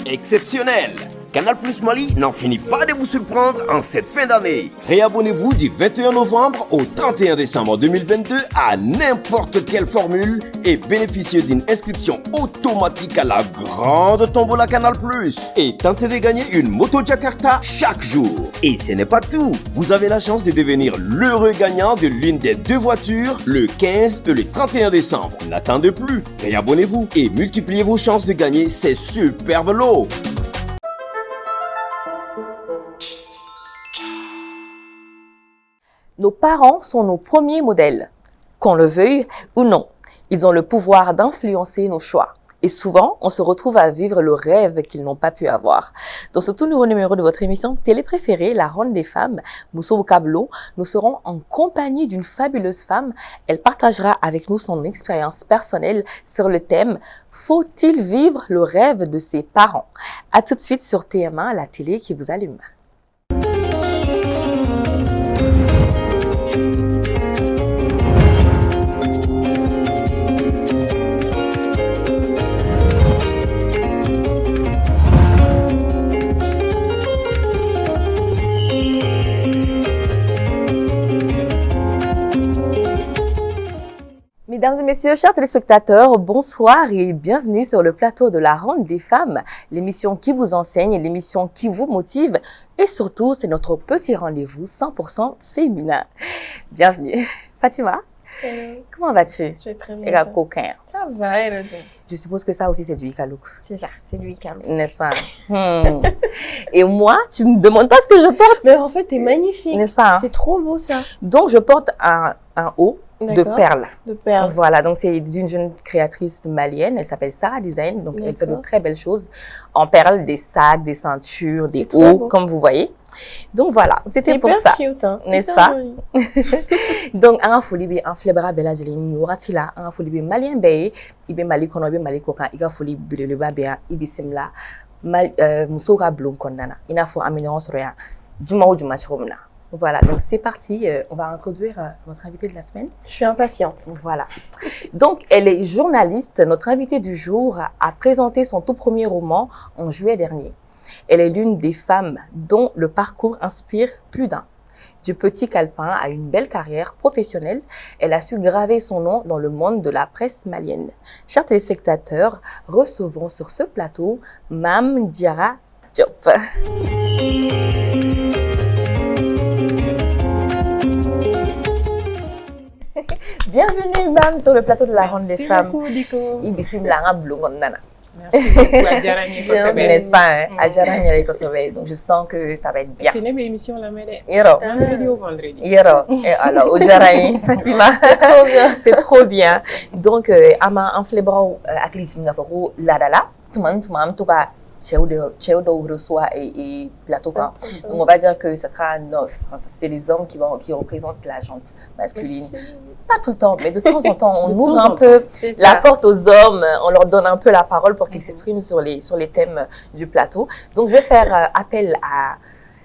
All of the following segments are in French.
exceptionnel. Canal Plus Mali n'en finit pas de vous surprendre en cette fin d'année. Réabonnez-vous du 21 novembre au 31 décembre 2022 à n'importe quelle formule et bénéficiez d'une inscription automatique à la grande tombola Canal Plus et tentez de gagner une moto Jakarta chaque jour. Et ce n'est pas tout, vous avez la chance de devenir l'heureux gagnant de l'une des deux voitures le 15 et le 31 décembre. N'attendez plus, réabonnez-vous et multipliez vos chances de gagner ces superbes lots. Nos parents sont nos premiers modèles, qu'on le veuille ou non. Ils ont le pouvoir d'influencer nos choix. Et souvent, on se retrouve à vivre le rêve qu'ils n'ont pas pu avoir. Dans ce tout nouveau numéro de votre émission télé préférée, La Ronde des Femmes, Mousso Kablo, nous serons en compagnie d'une fabuleuse femme. Elle partagera avec nous son expérience personnelle sur le thème « Faut-il vivre le rêve de ses parents ?» À tout de suite sur TM1, la télé qui vous allume. Mesdames et messieurs, chers téléspectateurs, bonsoir et bienvenue sur le plateau de La Ronde des Femmes, l'émission qui vous enseigne, l'émission qui vous motive et surtout, c'est notre petit rendez-vous 100% féminin. Bienvenue. Fatima, comment vas-tu? Je vais très bien. Et la coquin. Ça va, Elodie. Je suppose que ça aussi, c'est du Ikalouk. C'est ça, c'est du Ikalouk. N'est-ce pas? Et moi, tu me demandes pas ce que je porte. Mais en fait, t'es magnifique. N'est-ce pas? C'est trop beau, ça. Donc, je porte un haut de perles. De perles. Voilà, donc c'est d'une jeune créatrice malienne, elle s'appelle Sarah Design, donc elle fait de très belles choses en perles, des sacs, des ceintures, des hauts, comme vous voyez. Donc voilà, c'était pour ça, cute, hein. n'est-ce pas? Donc un folibi un flebra bella jelini uratila un folibi malien bay ibe mali kono be mali kokan iga foli bilele ba bea ibisimla mal musoga blum konnana ina fo amina soroya juma ou juma chomna. Voilà, donc c'est parti, on va introduire notre invitée de la semaine. Je suis impatiente. Voilà. Donc, elle est journaliste. Notre invitée du jour a présenté son tout premier roman en juillet dernier. Elle est l'une des femmes dont le parcours inspire plus d'un. Du petit calepin à une belle carrière professionnelle, elle a su graver son nom dans le monde de la presse malienne. Chers téléspectateurs, recevons sur ce plateau Mame Diarra Diop. Bienvenue, Mame, sur le plateau de La Ronde des Femmes. Merci beaucoup, Diko. Merci beaucoup, Adjarani. N'est-ce pas, hein? Adjarani Kosovo. Donc, je sens que ça va être bien. C'est une émission la mêlée. Yero. Jeudi au vendredi. Yero. Et alors, Adjarani, Fatima. C'est trop bien. Donc, ama en flébro, akli jimnaforo, ladala. Tout le monde, tout cas. Tchéodo reçoit et plateau. Donc on va dire que ça sera un offre. Enfin, c'est les hommes qui représentent la gente masculine. Pas tout le temps, mais de temps en temps, on ouvre un peu la porte aux hommes, on leur donne un peu la parole pour qu'ils s'expriment sur les thèmes du plateau. Donc je vais faire appel à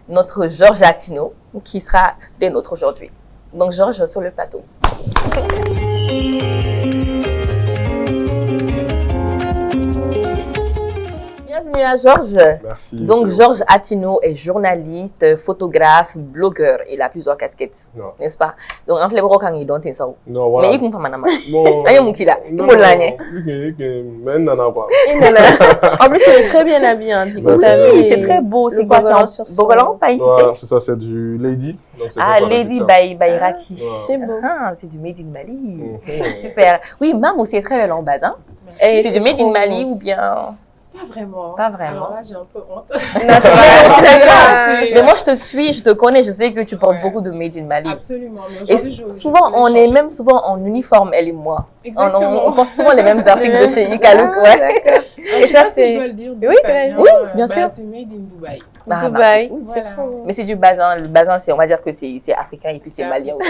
notre Georges Atino, qui sera des nôtres aujourd'hui. Donc Georges sur le plateau. Bienvenue à Georges. Merci. Donc Georges Atino est journaliste, photographe, blogueur. Il a plusieurs casquettes, n'est-ce pas? Donc en flébro quand il donne ça. Non, voilà. Mais il comprend pas. Bon. Aïe mon kila. Il me l'a mais nana quoi. En plus, il est très bien habillé, hein, Diko. Oui, c'est très beau. C'est quoi ça? Bogolan, pas ici. Voilà, c'est ça, c'est du Lady. Ah, Lady by Raki. C'est beau. Ah, c'est du Made in Mali. Super. Oui, Mame aussi est très belle en base. C'est du Made in Mali ou bien... Pas vraiment. Pas vraiment. Alors là, j'ai un peu honte. Mais moi, je te suis, je te connais, je sais que tu portes beaucoup de Made in Mali. Absolument. Et souvent, on est même souvent en uniforme, elle et moi. Exactement. On porte souvent les mêmes articles de chez Ikalouk. Ouais. Et ça, si je dois le dire. Oui, bien sûr. C'est made in Dubaï. Dubaï. Voilà. C'est trop. Mais c'est du bazin. Le bazin, on va dire que c'est africain et puis c'est malien aussi.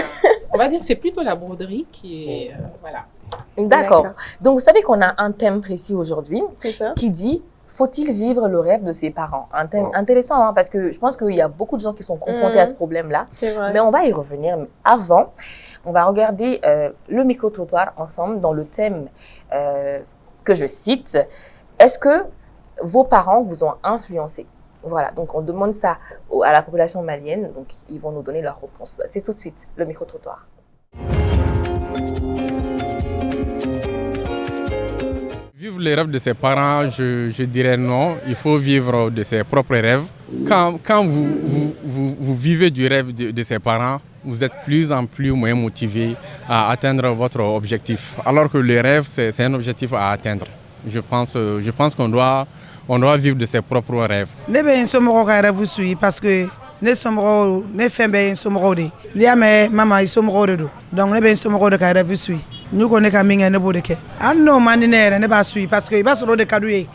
On va dire que c'est plutôt la broderie qui est... voilà. D'accord. Donc, vous savez qu'on a un thème précis aujourd'hui ça. qui dit « Faut-il vivre le rêve de ses parents ?» Un thème intéressant, hein, parce que je pense qu'il y a beaucoup de gens qui sont confrontés à ce problème-là. Mais on va y revenir. Mais avant, on va regarder le micro-trottoir ensemble dans le thème que je cite. Est-ce que vos parents vous ont influencé. Voilà, donc on demande ça à la population malienne, donc ils vont nous donner leur réponse. C'est tout de suite le micro-trottoir. Vivre les rêves de ses parents, je dirais non. Il faut vivre de ses propres rêves. Quand vous vivez du rêve de ses parents, vous êtes plus en plus moins motivé à atteindre votre objectif. Alors que le rêve, c'est un objectif à atteindre. Je pense qu'on doit vivre de ses propres rêves. Ne bɛ n somɔgɔw ka rêve suit parce que ne somɔgɔw ne fɛn bɛɛ ye n somɔgɔw de ye. N'i y'a mɛn mama i somɔgɔw de don. Donc ne bɛ n somɔgɔw de ka rêve suit. N'u ko ne ka min kɛ ne b'o de kɛ. Hali n'o man di ne yɛrɛ ne b'a suit parce que i b'a sɔrɔ o de ka d'u ye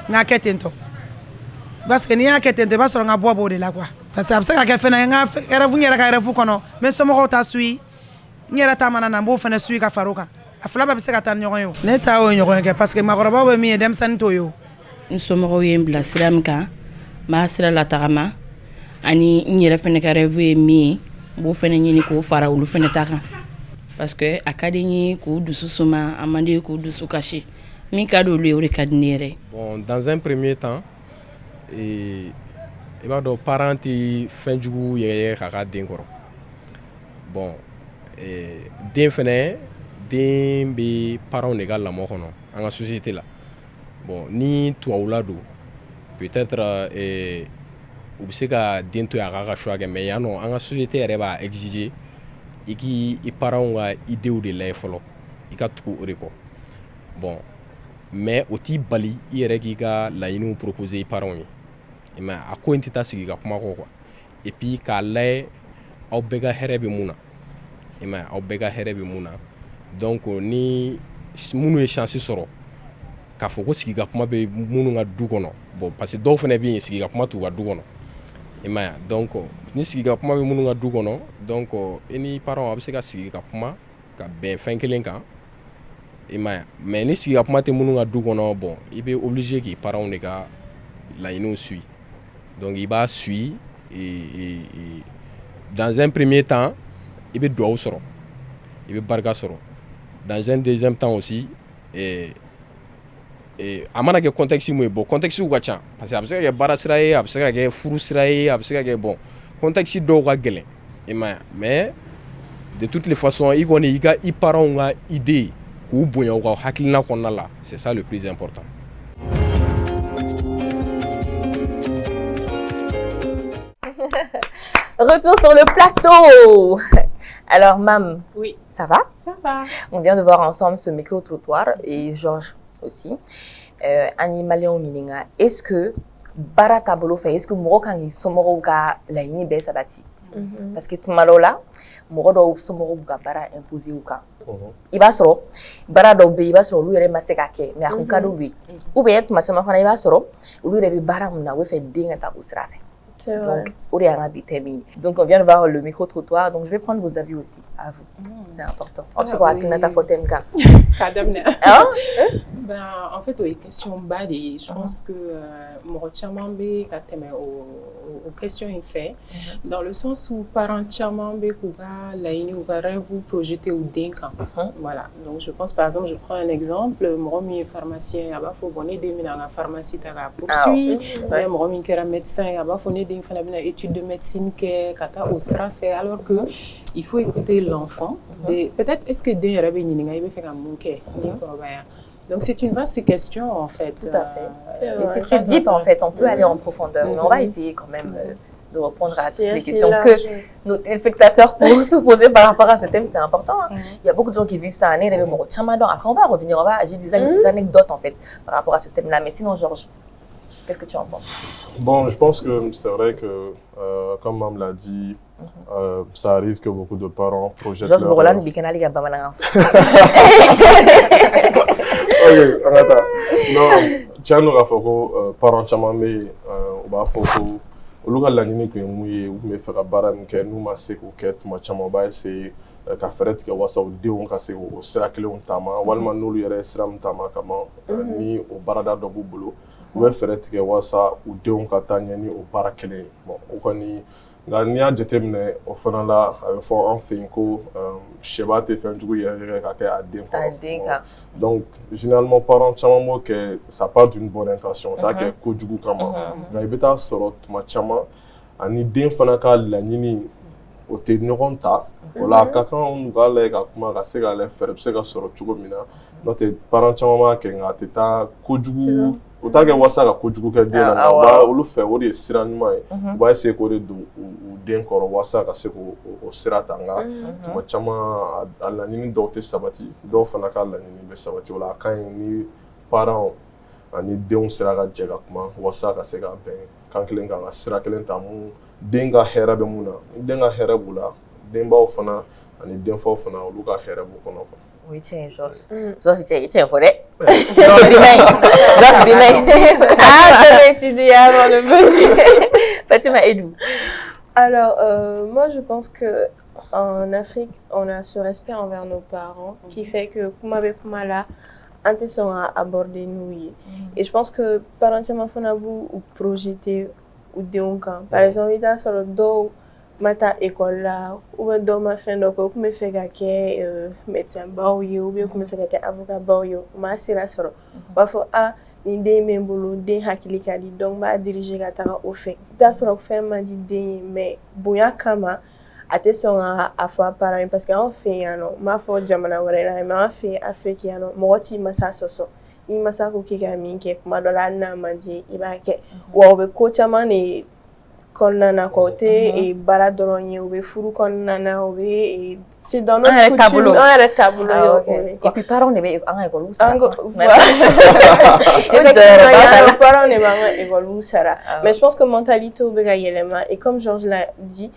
n k'a kɛ ten tɔ. Parce que n'i y'a kɛ ten tɔ i b'a sɔrɔ n ka bɔ b'o de la quoi. Parce que a bɛ se ka kɛ fɛnɛ n ka rêve n yɛrɛ ka rêve kɔnɔ n bɛ somɔgɔw ta suit n yɛrɛ ta mana na n b'o fɛnɛ suit ka fara o kan. A fila bɛɛ bɛ se ka taa ni ɲɔgɔn ye o. Ne ta y'o ɲɔgɔn ye kɛ parce que maakɔrɔbaw bɛ min ye denmisɛnnin t'o ye o. N somɔgɔw ye n bila sira min kan n b'a sira latagama ani n yɛrɛ fɛnɛ ka rêve ye min ye n b'o fɛnɛ ɲini k'o fara olu fɛnɛ ta kan parce que a ka di n ye k'u dusu suma a man di k'u dusu kasi min ka di olu ye o de ka di ne yɛrɛ. Bon, dans un premier temps, i b'a dɔn parent tɛ fɛn jugu yɛgɛyɛgɛ k'a ka den kɔrɔ. Bon, den fɛnɛ den bɛ parents de ka lamɔ kɔnɔ an ka société la. Bon, ni tuwawula don peut-être u bɛ se ka den to yen a k'a ka choix kɛ mais yan nɔ an ka société yɛrɛ b'a exiger i k'i parents ka idéw de lajɛ fɔlɔ i ka tugu o de kɔ. Bon, mais o t'i bali i yɛrɛ k'i ka laɲiniw proposer i parents ye. Mais a ko in tɛ taa sigi ka kuma kɔ quoi. Et puis k'a lajɛ aw bɛɛ ka hɛrɛ bɛ mun na. Mais aw bɛɛ ka hɛrɛ bɛ mun na. Donc ni minnu ye chance sɔrɔ k'a fɔ ko sigi ka kuma bɛ minnu ka du kɔnɔ bon parce que dɔw fana bɛ yen sigi ka kuma t'u ka du kɔnɔ i m'a ye donc ni sigi ka kuma bɛ minnu ka du kɔnɔ donc i ni parents a bɛ se ka sigi ka kuma ka bɛn fɛn kelen kan i m'a ye mais ni sigi ka kuma tɛ minnu ka du kɔnɔ bon i bɛ obligé k'i parents de ka laɲiniw suit donc i b'a suit dans un premier temps i bɛ duwawu sɔrɔ i bɛ barika sɔrɔ dans un deuxième temps aussi a mana kɛ contexte mun ye bon contexte ka ca parce que a bɛ se ka kɛ baara sira ye a bɛ se ka kɛ furu sira ye a bɛ se ka kɛ bon contexte dɔw ka gɛlɛn i m'a ye mais de toutes les façons i kɔni i ka i parents ka idée k'u bonya u ka hakilina kɔnɔna la c'est ça le plus important. Retour sur le plateau. Alors, Mam, Oui, ça va? ça va. On vient de voir ensemble ce micro-trottoir et Georges aussi. Animalion Mininga, est-ce que Barata Bolo fait, est-ce que Morokangi Somoroka la ini be sabati? Parce que tout malola, Morodo Somoroka Bara imposé ou ka. Il va sur Bara dobe, il va sur lui, il va se kake, mais à un cas de lui. Ou bien, tu m'as dit, il va sur lui, il va Bara Muna, il fait dingue à Ousrafe. Donc, on vient de voir le micro-trottoir. Donc, je vais prendre vos avis aussi, à vous. C'est important. Ben, en fait, oui, question bas, je pense que Morotiamambe, aux questions il fait, dans le sens où parents Tiamambe, vous projeter ou dinka. Voilà. Donc, je pense, par exemple, je prends un exemple, Moromi est pharmacien, il faut bonner des mines dans la pharmacie, tu as poursuivi, Moromi est médecin, il faut bonner des études de médecine kata au strafé alors que il faut écouter l'enfant. Peut-être est-ce que des rabbins il fait un manquer. Donc c'est une vaste question en fait. Tout à fait. C'est deep en fait. On peut aller en profondeur, mais on va essayer quand même de répondre à toutes les questions que nos téléspectateurs pourront se poser par rapport à ce thème. C'est important. Il y a beaucoup de gens qui vivent ça année. Après on va revenir, j'ai des anecdotes en fait par rapport à ce thème-là. Mais sinon Georges, qu'est-ce que tu en penses? Bon, je pense que c'est vrai que, comme Mam l'a dit, ça arrive que beaucoup de parents projettent Georges leur... Borolan, Bikenali, Gabamana. Ok, arrête. Non, tiens, nous avons parents chamamé, on va faire au local la ligne que nous me faire baran que nous massé ou que tu m'as chamamba c'est ka feret que wasa o de on ka se o sira kele on tama walma no yere sira mtama kama ni o barada do bolo. Ou feret que wasa ou de on ka tanya ni o para kele bon o koni nka n'i y'a jateminɛ o fana la a bɛ fɔ an fɛ yen ko sɛba tɛ fɛn jugu yɛrɛ ka kɛ a den kɔrɔ donc généralement parents caman b'o kɛ ça part d'une bonne intention o t'a kɛ kojugu kama nka i bɛ taa sɔrɔ tuma caman ani den fana ka laɲini o tɛ ɲɔgɔn ta o la a ka kan u k'a lajɛ ka kuma ka se k'a lajɛ fɛɛrɛ bɛ se ka sɔrɔ cogo min na n'o tɛ parents caman b'a kɛ nka a tɛ taa kojugu o t'a kɛ walasa ka kojugu kɛ den na nka u b'a olu fɛ o de ye sira ɲuman ye u b'a essayer k'o de don u den kɔrɔ walasa ka se k'o sira ta nka tuma caman a laɲini dɔw tɛ sabati dɔw fana ka laɲini bɛ sabati o la a ka ɲi ni parents ani denw sera ka jɛ ka kuma walasa ka se ka bɛn kan kelen kan ka sira kelen ta mun den ka hɛrɛ bɛ mun na ni den ka hɛrɛ b'u la denbaw fana ani denfaw fana olu ka hɛrɛ b'u kɔnɔ quoi. Oui, tiens, Georges. Georges, tiens, forêt. Non, Bimaï. Georges, Bimaï. Ah, j'avais étudié avant le but. Fatima Edou. Alors, moi, je pense que en Afrique, on a ce respect envers nos parents qui fait que Kumabe Kumala, intention à aborder nous. Et je pense que parents Fanabu ou projeter ou déonkan. Par exemple, il y a sur le dos. Mata école là ou bien dans ma fin donc comme me fait que médecin baoyo ou bien comme me fait que avocat baoyo ma sira soro ba fo a ni de membolo de hakili kali donc ma diriger katara au fait da soro fait ma di de mais boya kama attention à fois parents parce qu'en fait non ma fo jamana wala na ma fait africain mo ti masa soso ni masa ko kika minke kuma dola na mandi ibake wa be ko chama ne konnana côté et baradoronye ou be furu konnana ou be c'est dans notre coutume on a le tableau et puis parents ne be en école ou ça parents ne ba en école ou ça mais je pense que mentalité ou be ga yelema et comme Georges l'a dit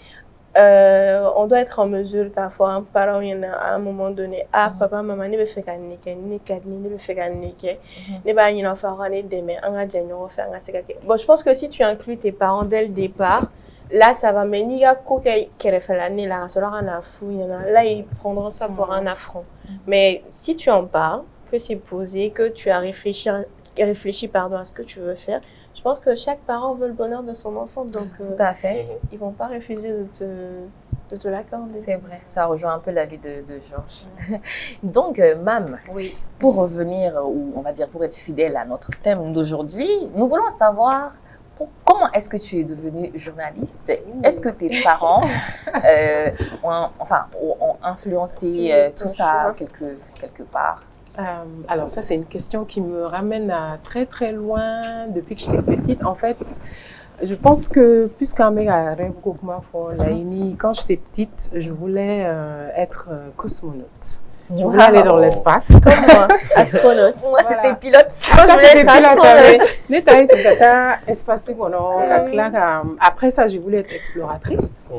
on doit être en mesure parfois un parent il y en a à un moment donné papa maman ne be fait kan ne be fait kan ne ba y en faire on est demain on a janyo faire on sait bon je pense que si tu inclus tes parents dès le départ là ça va mais ni ga ko qui refait l'année là ça leur en a fou il y en a là ils prendront ça pour un affront mais si tu en parles que c'est posé que tu as réfléchi à ce que tu veux faire. Je pense que chaque parent veut le bonheur de son enfant, donc tout à fait. Ils vont pas refuser de te l'accorder. C'est vrai, ça rejoint un peu l'avis de Georges. Donc, Mam, pour revenir, ou on va dire pour être fidèle à notre thème d'aujourd'hui, nous voulons savoir comment est-ce que tu es devenue journaliste. Est-ce que tes parents ont influencé tout ça quelque part? Alors ça, c'est une question qui me ramène à très très loin depuis que j'étais petite. En fait, je pense que puisqu'un mec a rêvé quand j'étais petite, je voulais être cosmonaute. Je voulais aller dans l'espace. Comme moi, astronaute. Moi, c'était pilote. Après ça, j'ai voulu être exploratrice.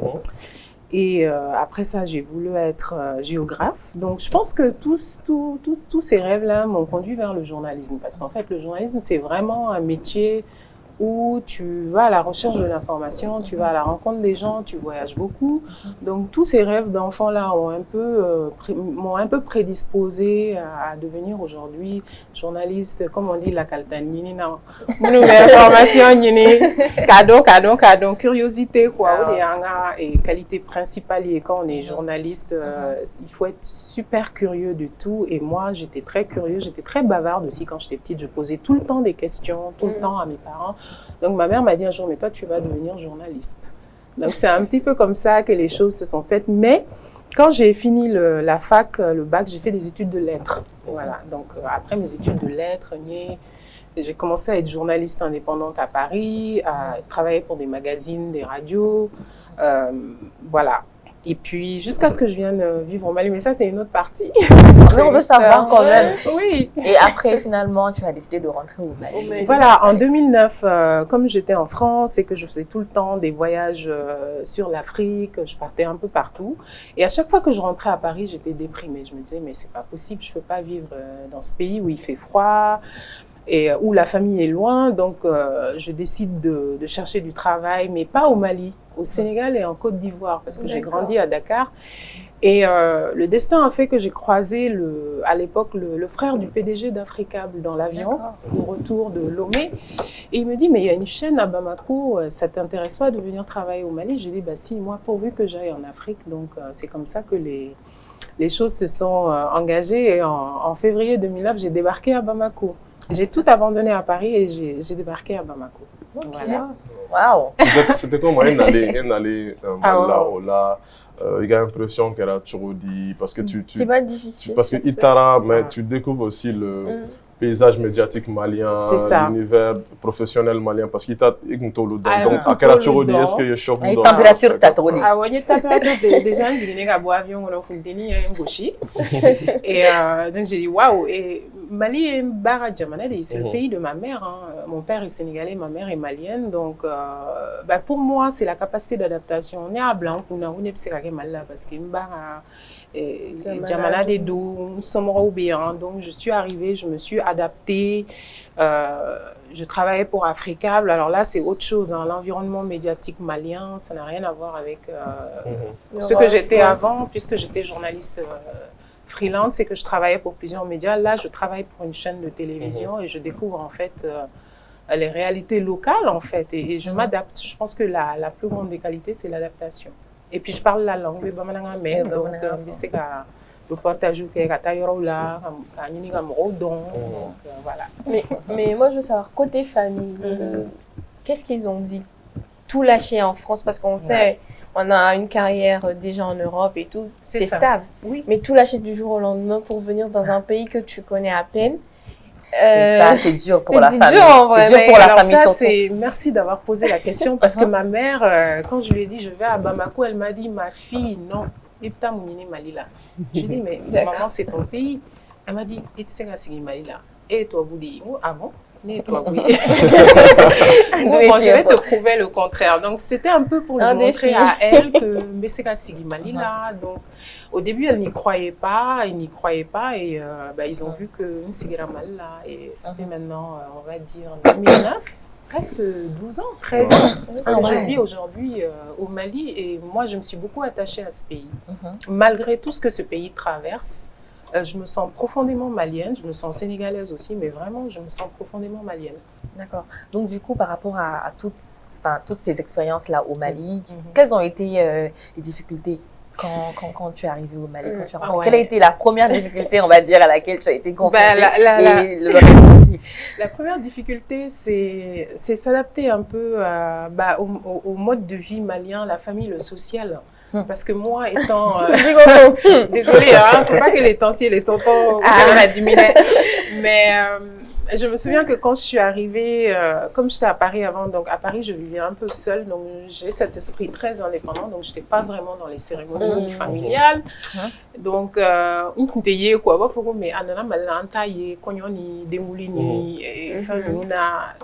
Et après ça, j'ai voulu être géographe. Donc, je pense que tous ces rêves-là m'ont conduit vers le journalisme. Parce qu'en fait, le journalisme, c'est vraiment un métier où tu vas à la recherche de l'information, tu vas à la rencontre des gens, tu voyages beaucoup. Donc, tous ces rêves d'enfants-là m'ont un peu prédisposé à devenir aujourd'hui journaliste, comme on dit, la caltanini, non. Information, cadeau, curiosité, quoi. Et qualité principale, quand on est journaliste, il faut être super curieux de tout. Et moi, j'étais très curieuse, j'étais très bavarde aussi quand j'étais petite. Je posais tout le temps des questions, tout le temps à mes parents. Donc, ma mère m'a dit un jour, mais toi, tu vas devenir journaliste. Donc, c'est un petit peu comme ça que les choses se sont faites. Mais quand j'ai fini la fac, le bac, j'ai fait des études de lettres. Voilà. Donc, après mes études de lettres, j'ai commencé à être journaliste indépendante à Paris, à travailler pour des magazines, des radios. Voilà. Et puis, jusqu'à ce que je vienne vivre au Mali, mais ça, c'est une autre partie. Mais on veut savoir quand même. Oui. Et après, finalement, tu as décidé de rentrer au Mali. Voilà, en 2009, comme j'étais en France et que je faisais tout le temps des voyages sur l'Afrique, je partais un peu partout. Et à chaque fois que je rentrais à Paris, j'étais déprimée. Je me disais, mais c'est pas possible, je peux pas vivre dans ce pays où il fait froid et où la famille est loin. Donc, je décide de chercher du travail, mais pas au Mali, au Sénégal et en Côte d'Ivoire, parce que j'ai grandi à Dakar. Et le destin a fait que j'ai croisé à l'époque le frère du PDG d'Africable dans l'avion au retour de Lomé. Et il me dit, mais il y a une chaîne à Bamako, ça t'intéresse pas de venir travailler au Mali? J'ai dit, bah si, moi pourvu que j'aille en Afrique. Donc c'est comme ça que les choses se sont engagées. Et en février 2009, j'ai débarqué à Bamako. J'ai tout abandonné à Paris et j'ai débarqué à Bamako. Voilà. Waouh. C'était comment aller là, il y a l'impression qu'elle a toujours dit parce que c'est pas difficile. Parce que Itara, mais tu découvres aussi le paysage médiatique malien, l'univers professionnel malien parce qu'il t'a donc à quel toujours dit est-ce que je choque dans température t'as trop dit. Ah ouais, température déjà je venais à boire avion on fait déni un gauchi. Et donc j'ai dit waouh. Et Mali est Bara Djamanade, c'est le pays de ma mère. Mon père est sénégalais, ma mère est malienne. Donc, pour moi, c'est la capacité d'adaptation. On est à blanc, on est parce que Mbara Djamanade nous sommes bien. Donc, je suis arrivée, je me suis adaptée. Je travaillais pour Africable. Alors là, c'est autre chose. L'environnement médiatique malien, ça n'a rien à voir avec ce que j'étais avant, puisque j'étais journaliste. Freelance, c'est que je travaillais pour plusieurs médias. Là, je travaille pour une chaîne de télévision et je découvre en fait les réalités locales en fait et je m'adapte. Je pense que la plus grande des qualités, c'est l'adaptation. Et puis je parle la langue, donc c'est le partage voilà. Mais moi, je veux savoir côté famille, qu'est-ce qu'ils ont dit? Tout lâcher en France parce qu'on sait. On a une carrière déjà en Europe et tout, c'est stable. Oui. Mais tout lâcher du jour au lendemain pour venir dans un pays que tu connais à peine. Et ça, c'est dur pour la famille. C'est dur pour la famille surtout. Merci d'avoir posé la question parce que ma mère, quand je lui ai dit je vais à Bamako, elle m'a dit ma fille, non. Je lui ai dit mais maman, c'est ton pays. Elle m'a dit Malila. Et toi, vous dites ah bon? Toi, oui. Bon, je vais te prouver le contraire. Donc, c'était un peu pour lui montrer à elle que Mbesseka Sigimali là. Donc, au début, elle n'y croyait pas, et ils ont vu que Nsigira Mal là. Et ça fait maintenant, on va dire, 2009, presque 12 ans, 13 ans. Je vis aujourd'hui au Mali et moi, je me suis beaucoup attachée à ce pays. Malgré tout ce que ce pays traverse, je me sens profondément malienne, je me sens sénégalaise aussi, mais vraiment, je me sens profondément malienne. D'accord. Donc, du coup, par rapport à toutes ces expériences-là au Mali, quelles ont été les difficultés quand tu es arrivée au Mali, quelle a été la première difficulté, on va dire, à laquelle tu as été confrontée et le reste aussi? La première difficulté, c'est s'adapter un peu au mode de vie malien, la famille, le social. Parce que moi, étant... désolée, faut pas que les tantiers et les tontons la diminuent. Mais je me souviens que quand je suis arrivée, comme j'étais à Paris avant, donc à Paris, je vivais un peu seule. Donc j'ai cet esprit très indépendant. Donc je n'étais pas vraiment dans les cérémonies familiales. Donc,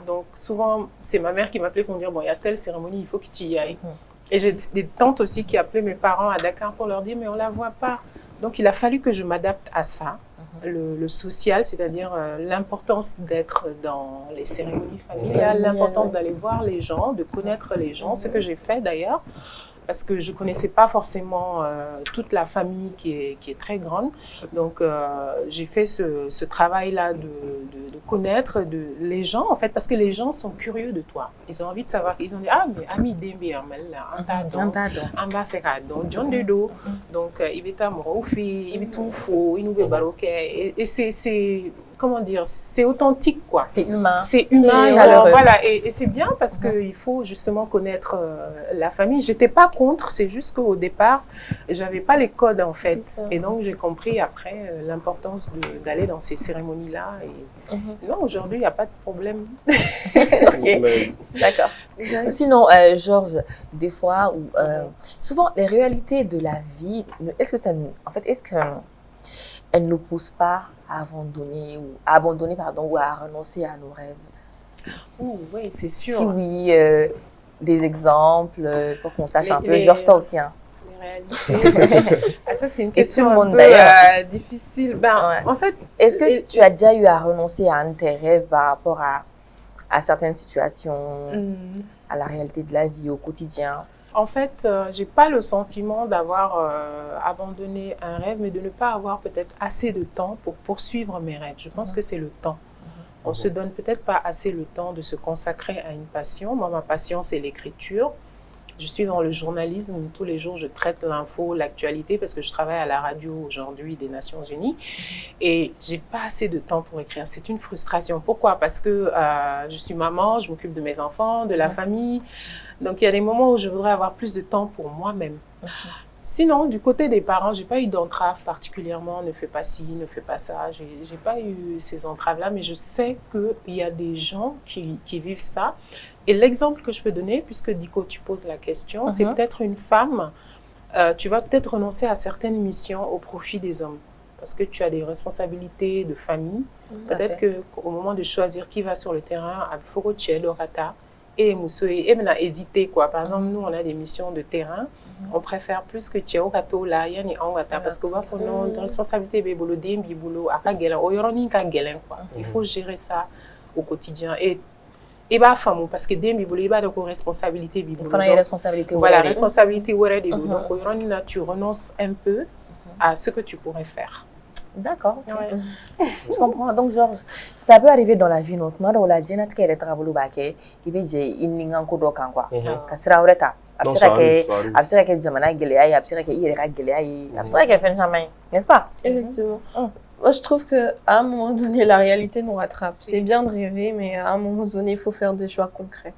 donc souvent, c'est ma mère qui m'appelait pour me dire, bon, il y a telle cérémonie, il faut que tu y ailles. Et j'ai des tantes aussi qui appelaient mes parents à Dakar pour leur dire, mais on ne la voit pas. Donc, il a fallu que je m'adapte à ça, le social, c'est-à-dire l'importance d'être dans les cérémonies familiales, l'importance d'aller voir les gens, de connaître les gens, ce que j'ai fait d'ailleurs, parce que je ne connaissais pas forcément toute la famille qui est très grande. Donc, j'ai fait ce travail-là de connaître les gens, en fait, parce que les gens sont curieux de toi. Ils ont envie de savoir. Ils ont dit, ah, mais Ami Dembe, Amba Ferrado, John Dedo, donc, Ibeta Morofi, Ibitoufo, Inoube Baroque. Et c'est comment dire, c'est authentique, quoi. C'est humain. C'est humain, voilà. Et c'est bien parce qu'il faut justement connaître la famille. J'étais pas contre, c'est juste qu'au départ, j'avais pas les codes, en fait. Et donc, j'ai compris après l'importance d'aller dans ces cérémonies-là. Et non, aujourd'hui, il n'y a pas de problème. D'accord. Sinon, Georges, des fois, souvent, les réalités de la vie, est-ce qu'elles ne poussent pas à abandonner ou à renoncer à nos rêves? Oui, c'est sûr. Si oui, des exemples pour qu'on sache un peu. Georges, toi aussi. Les réalités. Ça, c'est une question un peu difficile. En fait, est-ce que tu as déjà eu à renoncer à un de tes rêves par rapport à certaines situations, à la réalité de la vie au quotidien? En fait, j'ai pas le sentiment d'avoir abandonné un rêve, mais de ne pas avoir peut-être assez de temps pour poursuivre mes rêves. Je pense que c'est le temps. On se donne peut-être pas assez le temps de se consacrer à une passion. Moi, ma passion, c'est l'écriture. Je suis dans le journalisme. Tous les jours, je traite l'info, l'actualité, parce que je travaille à la radio aujourd'hui des Nations Unies. Et j'ai pas assez de temps pour écrire. C'est une frustration. Pourquoi? Parce que je suis maman, je m'occupe de mes enfants, de la famille. Donc, il y a des moments où je voudrais avoir plus de temps pour moi-même. Sinon, du côté des parents, j'ai pas eu d'entrave particulièrement. Ne fais pas ci, ne fais pas ça. J'ai pas eu ces entraves-là, mais je sais qu'il y a des gens qui vivent ça. Et l'exemple que je peux donner, puisque Diko, tu poses la question, c'est peut-être une femme. Tu vas peut-être renoncer à certaines missions au profit des hommes. Parce que tu as des responsabilités de famille. Peut-être qu'au moment de choisir qui va sur le terrain, il faut que tu aies le rata. Et maintenant hésiter quoi. Par exemple, nous on a des missions de terrain, on préfère plus que tu es au gâteau là, il y a ni en gâteau parce que va faut non responsabilité bébolo dem bibolo aka gelen o yoroni ka gelen quoi. Il faut gérer ça au quotidien et bah femme parce que dem bibolo ba de responsabilité bibolo. Il faut une responsabilité. Voilà, responsabilité ouais de donc o yoroni là tu renonces un peu à ce que tu pourrais faire. D'accord, okay. Je comprends. Donc, Georges, ça peut arriver dans la vie, notamment, la jeune qui est travaillée, il peut dire qu'il n'y a pas de quoi. Kasra ureta. Absira ke jamana gelea, absira ke ireka gelea, absira ke fin jamais, n'est-ce pas? Effectivement. Moi, je trouve qu'à un moment donné, la réalité nous rattrape. C'est bien de rêver, mais à un moment donné, il faut faire des choix concrets.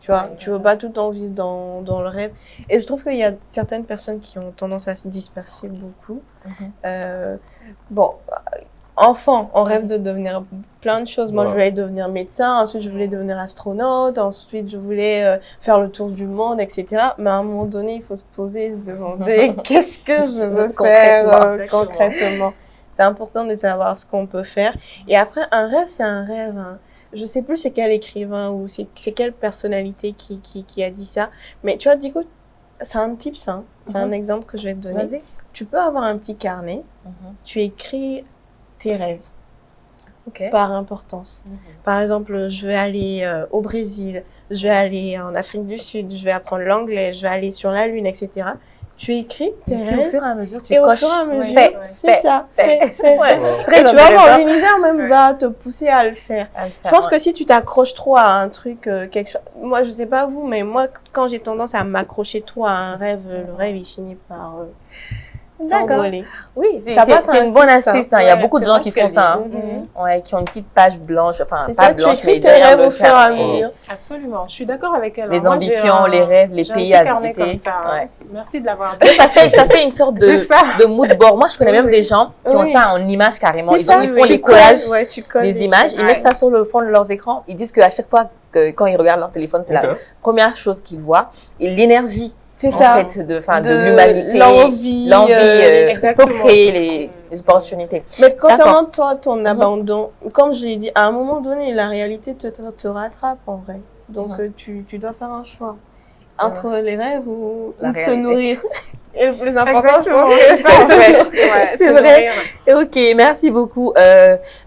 Tu vois, tu ne veux pas tout le temps vivre dans le rêve. Et je trouve qu'il y a certaines personnes qui ont tendance à se disperser beaucoup. Bon, enfant, on rêve de devenir plein de choses. Moi, je voulais devenir médecin, ensuite, je voulais devenir astronaute, ensuite, je voulais faire le tour du monde, etc. Mais à un moment donné, il faut se poser et se demander qu'est-ce que je veux faire concrètement. C'est important de savoir ce qu'on peut faire. Et après, un rêve, c'est un rêve. Hein. Je sais plus c'est quel écrivain ou c'est quelle personnalité qui a dit ça. Mais tu vois, Diko, c'est un type ça. C'est un exemple que je vais te donner. Vas-y. Tu peux avoir un petit carnet. Tu écris tes rêves par importance. Par exemple, je vais aller au Brésil, je vais aller en Afrique du Sud, je vais apprendre l'anglais, je vais aller sur la Lune, etc. Tu écris tes rêves. Au fur et à mesure, tu coches. Au fur et à mesure, c'est ça. Fais. Très et tu vas voir, l'univers même va te pousser à le faire. Je pense que si tu t'accroches trop à un truc, quelque chose... Moi, je sais pas vous, mais moi, quand j'ai tendance à m'accrocher trop à un rêve, le rêve, il finit par... s'envoler. Oui, c'est une bonne astuce. Il y a beaucoup de gens qui font ça. Qui ont une petite page blanche, enfin pas blanche, mais tes rêves au fur et à mesure. Absolument, je suis d'accord avec elle. Les ambitions, les rêves, les pays à visiter. Merci de l'avoir dit. Ça fait une sorte de mood board. Moi, je connais même des gens qui ont ça en images carrément. Ils font des collages, des images, ils mettent ça sur le fond de leurs écrans. Ils disent qu'à chaque fois, quand ils regardent leur téléphone, c'est la première chose qu'ils voient. Et l'énergie. C'est ça. En fait, de l'humanité, l'envie pour créer les opportunités. Mais concernant toi, ton abandon, comme je l'ai dit, à un moment donné, la réalité te rattrape en vrai. Donc, tu dois faire un choix entre les rêves ou se nourrir. Et le plus important, je pense que c'est vrai. Ok, merci beaucoup.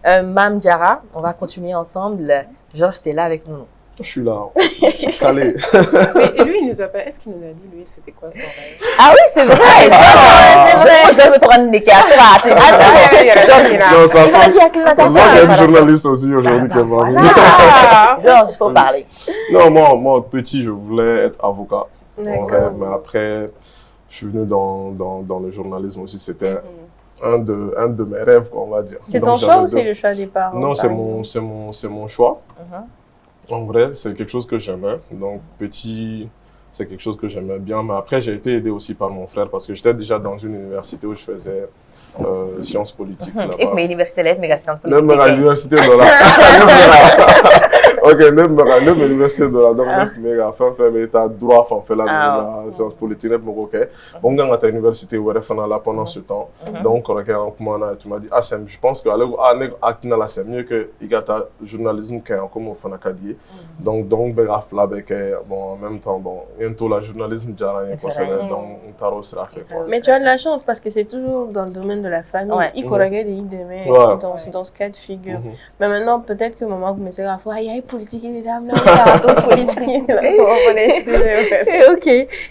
Mme Diarra, on va continuer ensemble. Georges, c'est là avec nous. Je suis là, calé. Mais lui, il nous a pas... Est-ce qu'il nous a dit, lui, c'était quoi son rêve? Ah oui, c'est vrai. Je te rendre des cartes. Non, ça sent qu'il y a une journaliste aussi aujourd'hui qui est venue. Georges, il faut parler. Non, moi, petit, je voulais être avocat. Mais après, je suis venu dans le journalisme aussi. C'était un de mes rêves, on va dire. C'est ton choix ou c'est le choix des parents? Non, c'est mon choix. En vrai, c'est quelque chose que j'aimais. Donc, petit, c'est quelque chose que j'aimais bien. Mais après, j'ai été aidé aussi par mon frère parce que j'étais déjà dans une université où je faisais sciences politiques. Et mais l'université là, mais sciences politiques. Même l'université de là. Ok, même l'université de là. Donc, mais tu as droit à faire la sciences politiques. Ok. On a à l'université où là pendant ce temps. Donc, tu m'as dit, je pense que c'est mieux que le journalisme qui est comme au Fanacadier. Donc, en même temps, bientôt le journalisme, mais tu as de la chance parce que c'est toujours dans le domaine de la famille. Il y a dans ce cas de figure. Mais maintenant, peut-être que maman vous me dira, il politique les dames politique Ok,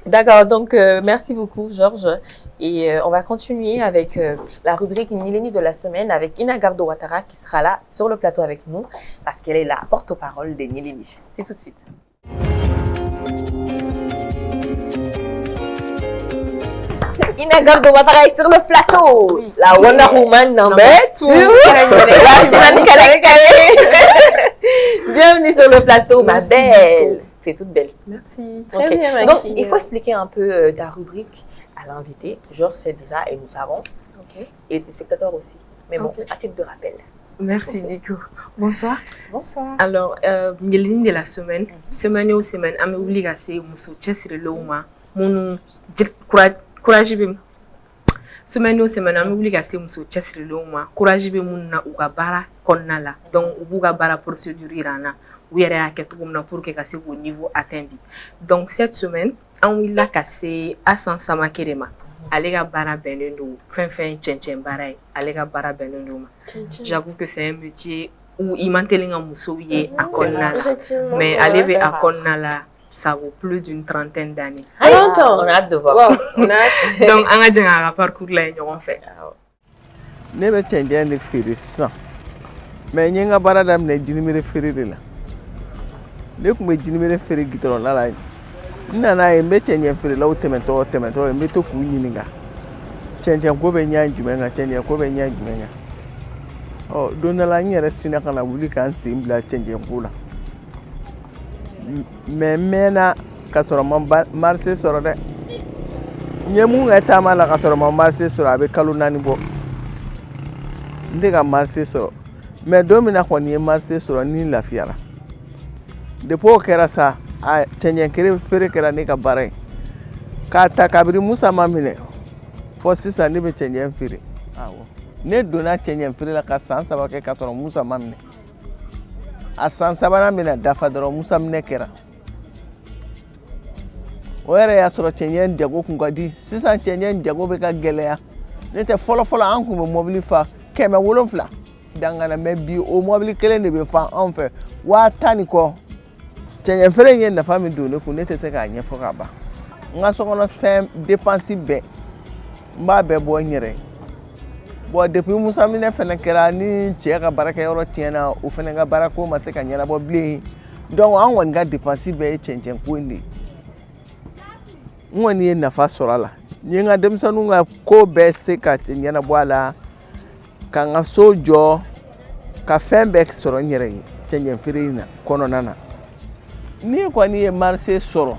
d'accord. Donc merci beaucoup Georges et on va continuer avec la rubrique Nileni de la semaine avec Ina Gardo Ouattara qui sera là sur le plateau avec nous parce qu'elle est la porte-parole des Nileni. C'est tout de suite. Ina Gardo Ouattara est sur le plateau. La Wonder Woman number 2. Bienvenue sur le plateau, ma belle. Tu es toute belle. Merci. Okay. Bien, donc, il faut expliquer un peu ta rubrique à l'invité. Georges sait déjà et nous savons. Okay. Et les spectateurs aussi. Mais bon, à titre de rappel. Merci Nico. Bonsoir. Bonsoir. Alors, Nileni de la semaine, semaine ou semaine, on oublie que c'est Moussou Chessire Loma, mon courage bim. Semaine ou semaine, on oublie que c'est Moussou Chessire Loma, courage bim na ukabara konnala. Donc, ubuga bara procédure irana. Ou yere a ketumna pour que c'est au niveau atteint. Donc, cette semaine, on oublie que c'est Hassan Samakerema. Alega bara benendo, fin tchenchen barai, alega bara benendo. J'avoue que c'est un métier où il manteling en moussouyé à Konnala. Mais aller à Konnala, ça vaut plus d'une trentaine d'années. On a hâte de voir. Wow. Donc, on a déjà un parcours là, on fait. Ne bɛ cɛncɛn de feere sisan mais n ye n ka baara daminɛ jinimere feere de la ne tun bɛ jinimere feere gitɔrɔnda la n nana ye n bɛ cɛncɛn feerelaw tɛmɛtɔ ye n bɛ to k'u ɲininka cɛncɛn ko bɛ ɲɛ jumɛn kan cɛncɛn ko bɛ ɲɛ jumɛn kan don dɔ la n yɛrɛ sinna ka na wuli k'an sen bila cɛncɛn ko la mais n mɛnna ka sɔrɔ n ma marché sɔrɔ dɛ n ye mun kɛ taama la ka sɔrɔ n ma marché sɔrɔ a bɛ kalo 4 bɔ n tɛ ka marché sɔrɔ mais don min na kɔni ye marché sɔrɔ ni lafiyara depuis o kɛra sa a cɛncɛn feere kɛra ne ka baara ye k'a ta kabiri Musa ma minɛ fɔ sisan ne bɛ cɛncɛn feere ne donna cɛncɛn feere la ka san 3 kɛ ka sɔrɔ Musa ma minɛ a san 3nan bɛna dafa dɔrɔn Musa minɛ kɛra o yɛrɛ y'a sɔrɔ cɛncɛn jago kun ka di sisan cɛncɛn jago bɛ ka gɛlɛya ne tɛ fɔlɔ an kun bɛ mɔbili fa 700 dangana mais bi o mɔbili kelen de bɛ fa anw fɛ 10 ni kɔ cɛncɛn feere in ye nafa min don ne kun ne tɛ se k'a ɲɛfɔ ka ban n ka sokɔnɔ fɛn dépense bɛɛ n b'a bɛɛ bɔ n yɛrɛ bon depuis Musa minɛ fɛnɛ kɛra ni cɛ ka baarakɛyɔrɔ tiɲɛna o fɛnɛ ka baarako ma se ka ɲɛnabɔ bilen donc an kɔni ka dépense bɛɛ ye cɛncɛn ko in de ye n kɔni ye nafa sɔrɔ a la n ye n ka denmisɛnninw ka ko bɛɛ se ka ɲɛnabɔ a la ka n ka so jɔ ka fɛn bɛɛ sɔrɔ n yɛrɛ ye cɛncɛn feere in na kɔnɔna na ni kɔni ye marché sɔrɔ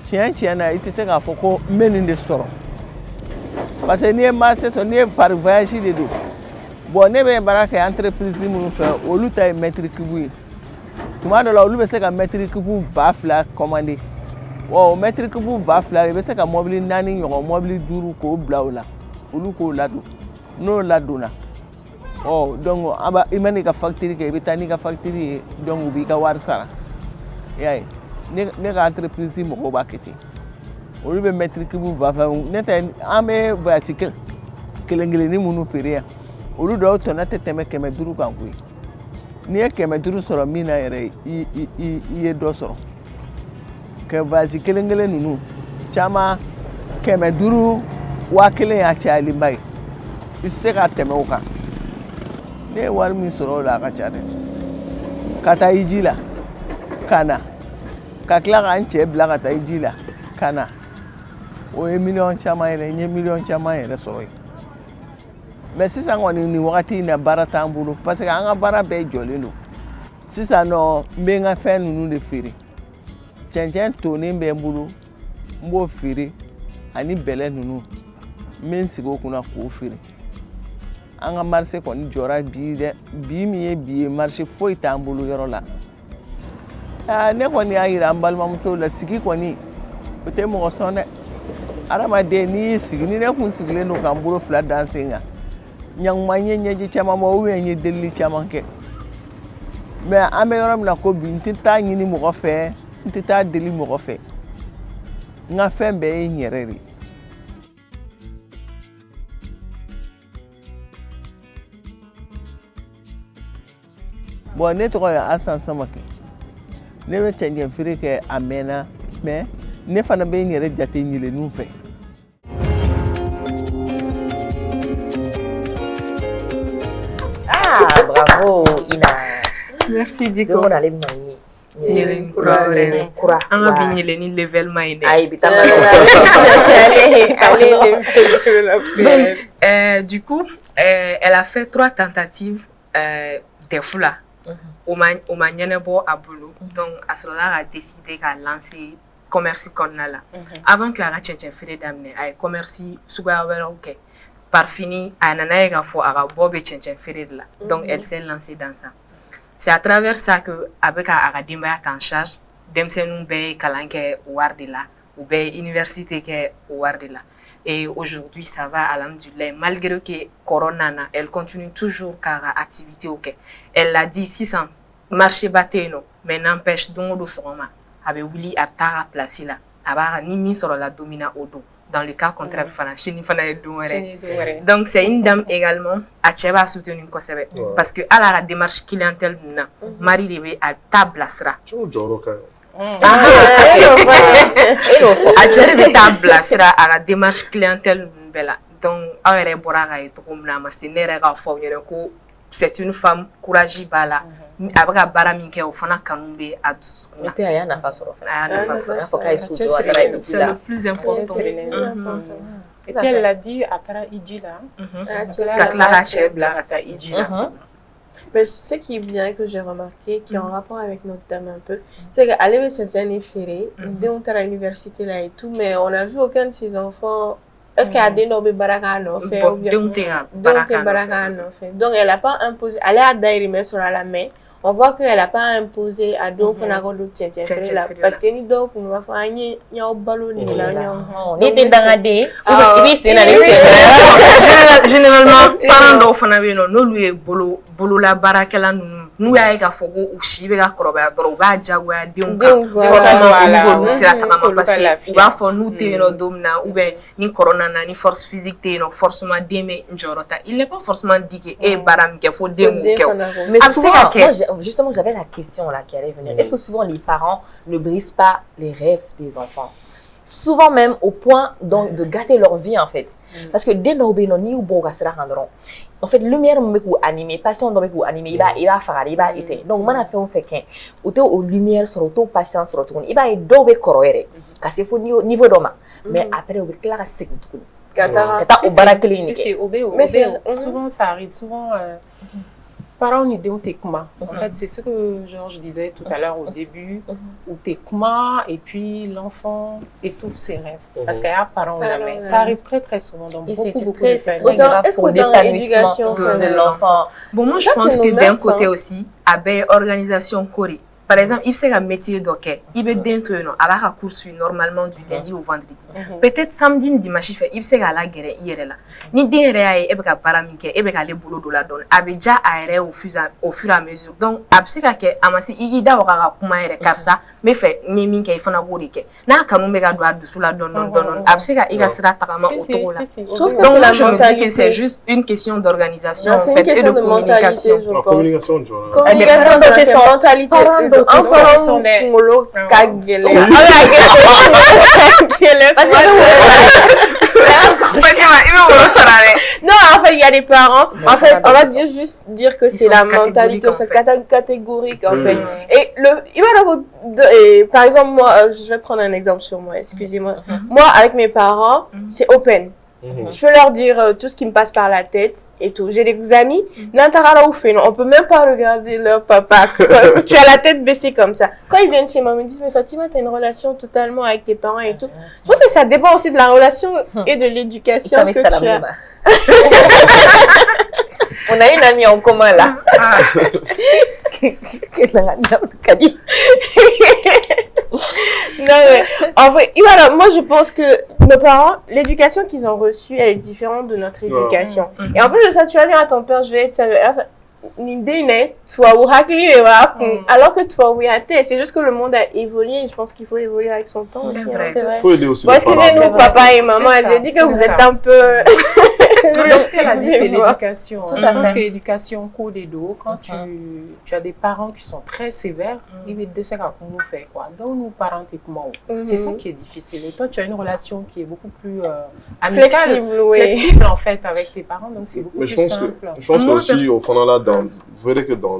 tiɲɛ na i tɛ se k'a fɔ ko n bɛ nin de sɔrɔ parce que n'i ye marché sɔrɔ n'i ye par voyage de don bon ne bɛ baara kɛ entreprise minnu fɛ olu ta ye mètre cube ye tuma dɔ la olu bɛ se ka mètre cube 2000 commander o mètre cube 2000 i bɛ se ka mɔbili 4 ɲɔgɔn mɔbili 5 k'o bila o la olu k'o ladon n'o ladonna donc i ma n'i ka facture kɛ i bɛ taa n'i ka facture ye donc u b'i ka wari sara y'a ye ne ka entreprise mɔgɔw b'a kɛ ten olu bɛ mètre cube 20 ne tɛ an bɛ voyage kelen-kelenni minnu feere yan olu dɔw tɔnɔ tɛ tɛmɛ 500 kan koyi n'i ye 500 sɔrɔ min na yɛrɛ i ye dɔ sɔrɔ ka voyage kelen-kelen ninnu caman 500 1000 y'a cayalenba ye i tɛ se ka tɛmɛ o kan ne ye wari min sɔrɔ o la a ka ca dɛ ka taa Iji la ka na ka tila ka n cɛ bila ka taa Iji la ka na o ye miliyɔn caman yɛrɛ n ye miliyɔn caman yɛrɛ sɔrɔ yen mais sisan kɔni nin wagati in na baara t'an bolo parce que an ka baara bɛɛ jɔlen don sisan nɔ n bɛ n ka fɛn ninnu de feere cɛncɛn tonen bɛ n bolo n b'o feere ani bɛlɛ ninnu n bɛ n sigi o kunna k'o feere an ka marché kɔni jɔra bi dɛ bi min ye bi ye marché foyi t'an bolo yɔrɔ la ne kɔni y'a yira an balimamusow la sigi kɔni o tɛ mɔgɔ sɔn dɛ adamaden n'i y'i sigi ni ne kun sigilen don k'an bolo 2 da n sen kan ɲankuma n ye ɲɛji caman bɔ ou bien n ye delili caman kɛ mais an bɛ yɔrɔ min na ko bi n tɛ taa ɲini mɔgɔ fɛ n tɛ taa deli mɔgɔ fɛ n ka fɛn bɛɛ ye n yɛrɛ de. bon ne tɔgɔ ye Asan Samake ne bɛ cɛncɛn feere kɛ a mɛnna mais ne fana bɛ n yɛrɛ jate ɲɛlɛnninw fɛ. Ah, bravo Ina. Merci Diko. On allait manier. Kura. On a bien ni level maïne. Du coup, elle a fait 3 tentatives des foulas. Au Manyanebo à Boulou. Donc, à cela, a décidé qu'elle lancer commerce qu'on a là. Avant qu'elle a fait d'amener, elle commerce sous ok. Par fini, elle a fait à Bob et là. Donc, elle s'est lancée dans ça. C'est à travers ça que avec Agadimba est en charge, Demsenou Bey Kalanke Wardila, ou Bey Université ke Wardila. Et aujourd'hui, ça va à l'amdulé. Malgré que Corona, elle continue toujours car activité ok. Elle a dit 600 marché bateno, mais n'empêche donc de soroma. Avec Willy à Tara placé là, avec ni mis sur la domina au dos. Dans le cas contraire, donc c'est une dame également à Tchèba soutenir parce que à la démarche clientèle, Marie devait à table à sera. À table à la démarche clientèle, donc c'est une femme courageuse bala. Avec baramique au fana kanumbe à tous. Et puis il y a une façon de faire. C'est le plus important. Et puis elle l'a dit à Tara Idjila. Mais ce qui est bien que j'ai remarqué, qui est en rapport avec notre dame un peu, c'est qu'à l'événement ferré, dès qu'on est à l'université là et tout, mais on n'a vu aucun de ses enfants. Est-ce qu'elle a des noms de baraka non fait ou bien baraka non fait. Donc elle n'a pas imposé. Elle est à Daïrimé sur la main. On voit qu'elle n'a pas imposé à d'autres parce que ni donc on va faire ni au ballon ni là ni était dans la dé généralement parents d'enfants non lui bolo la barakela nous y'a ka fogo ou chibe ka koroba doro ba jagwa denw forcément ou sira tagama parce que ou ba fo nous te no domina ou ben ni corona na ni force physique te no forcément deme njorota il n'est pas forcément dit que baram ke faut denw ke mais souvent justement j'avais la question là qui allait venir. Est-ce que souvent les parents ne brisent pas les rêves des enfants? Souvent même au point donc de gâter leur vie en fait. Parce que dès lors ni ou boga sera rendront. En fait lumière me ku animé, passion donc ku animé, il va faire il va été. Donc man a fait on fait qu'un au lumière sur auto patience sur auto. Il va dobe koroere. Parce qu'il faut niveau d'homme. Mais après au clair c'est tout. Kata au barakli. Mais souvent ça arrive souvent parents ni déon tekuma. En fait, c'est ce que je disais tout à l'heure au début, où tekuma et puis l'enfant étouffe ses rêves. Parce qu'il y a un parent ou jamais. Ça arrive très très souvent dans beaucoup de familles. Est-ce que dans l'éducation de l'enfant? Bon, moi je pense que d'un côté aussi, avec organisation Corée. Par exemple, il sait un métier d'hockey. Il veut dentro non, avec un cours normalement du lundi au vendredi. Peut-être samedi, dimanche, il sait à la guerre hier là. Ni des réels, et bien paramike, et bien les boulots de la donne. Avec déjà aéré au fur et à mesure. Donc, absolument que amasi il y a encore comment est ça, mais fait ni minke il faut na bourrique. Na quand on met la droite dessous la donne. Absolument il y a sera apparemment autour là. Donc là, je me dis que c'est juste une question d'organisation en fait et de communication. Communication de sa mentalité. Encore Molo Kagele. Non, en fait, il y a des parents. En fait, on va juste dire que c'est la mentalité, c'est catégorique en fait. Et par exemple, moi, je vais prendre un exemple sur moi, excusez-moi. Moi, avec mes parents, c'est open. Je peux leur dire tout ce qui me passe par la tête et tout. J'ai des amis, on peut même pas regarder leur papa. Tu as la tête baissée comme ça. Quand ils viennent chez moi, ils me disent mais Fatima, tu as une relation totalement avec tes parents et tout. Je pense que ça dépend aussi de la relation et de l'éducation que tu as. On a une amie en commun là. Non, mais en vrai, voilà, moi je pense que nos parents, l'éducation qu'ils ont reçue, elle est différente de notre éducation. Et en plus de ça, tu vas dire à ton père, je vais être alors que toi, oui, c'est juste que le monde a évolué et je pense qu'il faut évoluer avec son temps aussi. C'est vrai. Il faut aider aussi. Bon, excusez-nous, papa et maman, j'ai dit que vous êtes un peu. Donc, ce qu'elle a dit, c'est l'éducation. Je pense que l'éducation court des dos. Quand tu as des parents qui sont très sévères, ils vont te dire qu'on nous fait quoi. Donc, nous, parents, c'est ça qui est difficile. Et toi, tu as une relation qui est beaucoup plus amicale, flexible en fait, avec tes parents. Donc, c'est beaucoup plus simple. Je pense qu'aussi, au fond, là, vous verrez que dans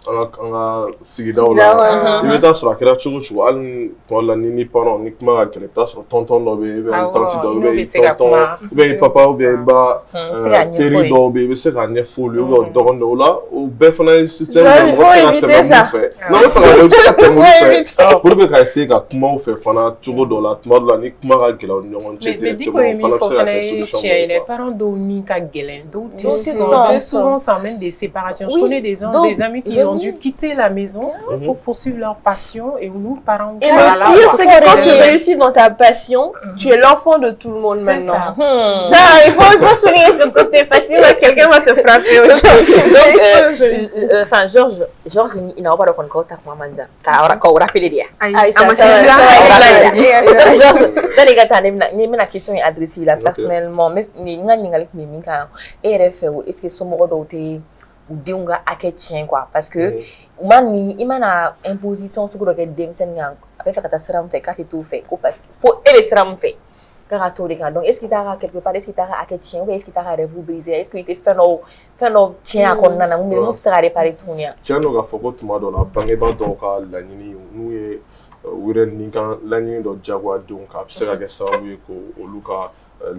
an ka sigidaw la i bɛ taa sɔrɔ a kɛra cogo cogo hali tuma la ni parents ni kuma ka gɛlɛn i bɛ taa sɔrɔ tɔntɔn dɔ bɛ yen i tanti dɔ bɛ yen i tɔntɔn i papa i ba teri dɔw bɛ yen i bɛ se k'a ɲɛfɔ olu ye dɔgɔnin dɔw la o bɛɛ fana ye système de mɔgɔ tɛ ka tɛmɛ mun fɛ n'aw bɛ fɛ ka i bɛ se ka tɛmɛ mun fɛ pour que ka essayer ka kuma u fɛ fana cogo dɔ la tuma dɔ la ni kuma ka gɛlɛn u ni ɲɔgɔn cɛ directement o fana bɛ se ka kɛ solution dɔ ye les parents dɔw ni ka gɛlɛn dɔw tɛ souvent ça mène des séparations. Je connais des amis qui ont dû quitter la maison pour poursuivre leur passion et nous, parents, et le pire, c'est que quand tu réussis dans ta passion, tu es l'enfant de tout le monde maintenant. Ça, il faut souligner ce côté. Fatima, quelqu'un va te frapper aujourd'hui. Donc, enfin, Georges, il n'a pas de contact avec maman. Quand on rappelle dia. Georges, dans les gars, la question est adressée là personnellement. Mais est-ce que son mot ou denga ake tien quoi parce que man imana imposition sur que demsen nga après fait kata sram fait kata tout fait parce que faut ele sram fait karato de donc est-ce qu'il t'a quelque part est-ce qu'il t'a ake tien ou est-ce qu'il t'a rêve brisé est-ce qu'il était fait no tien akon nana mu sera réparer tunia tien no ga foko tuma do la bangeba do ka la nini nu ye wuren ninka la nini do jagwa donc a sera ga sabu ko oluka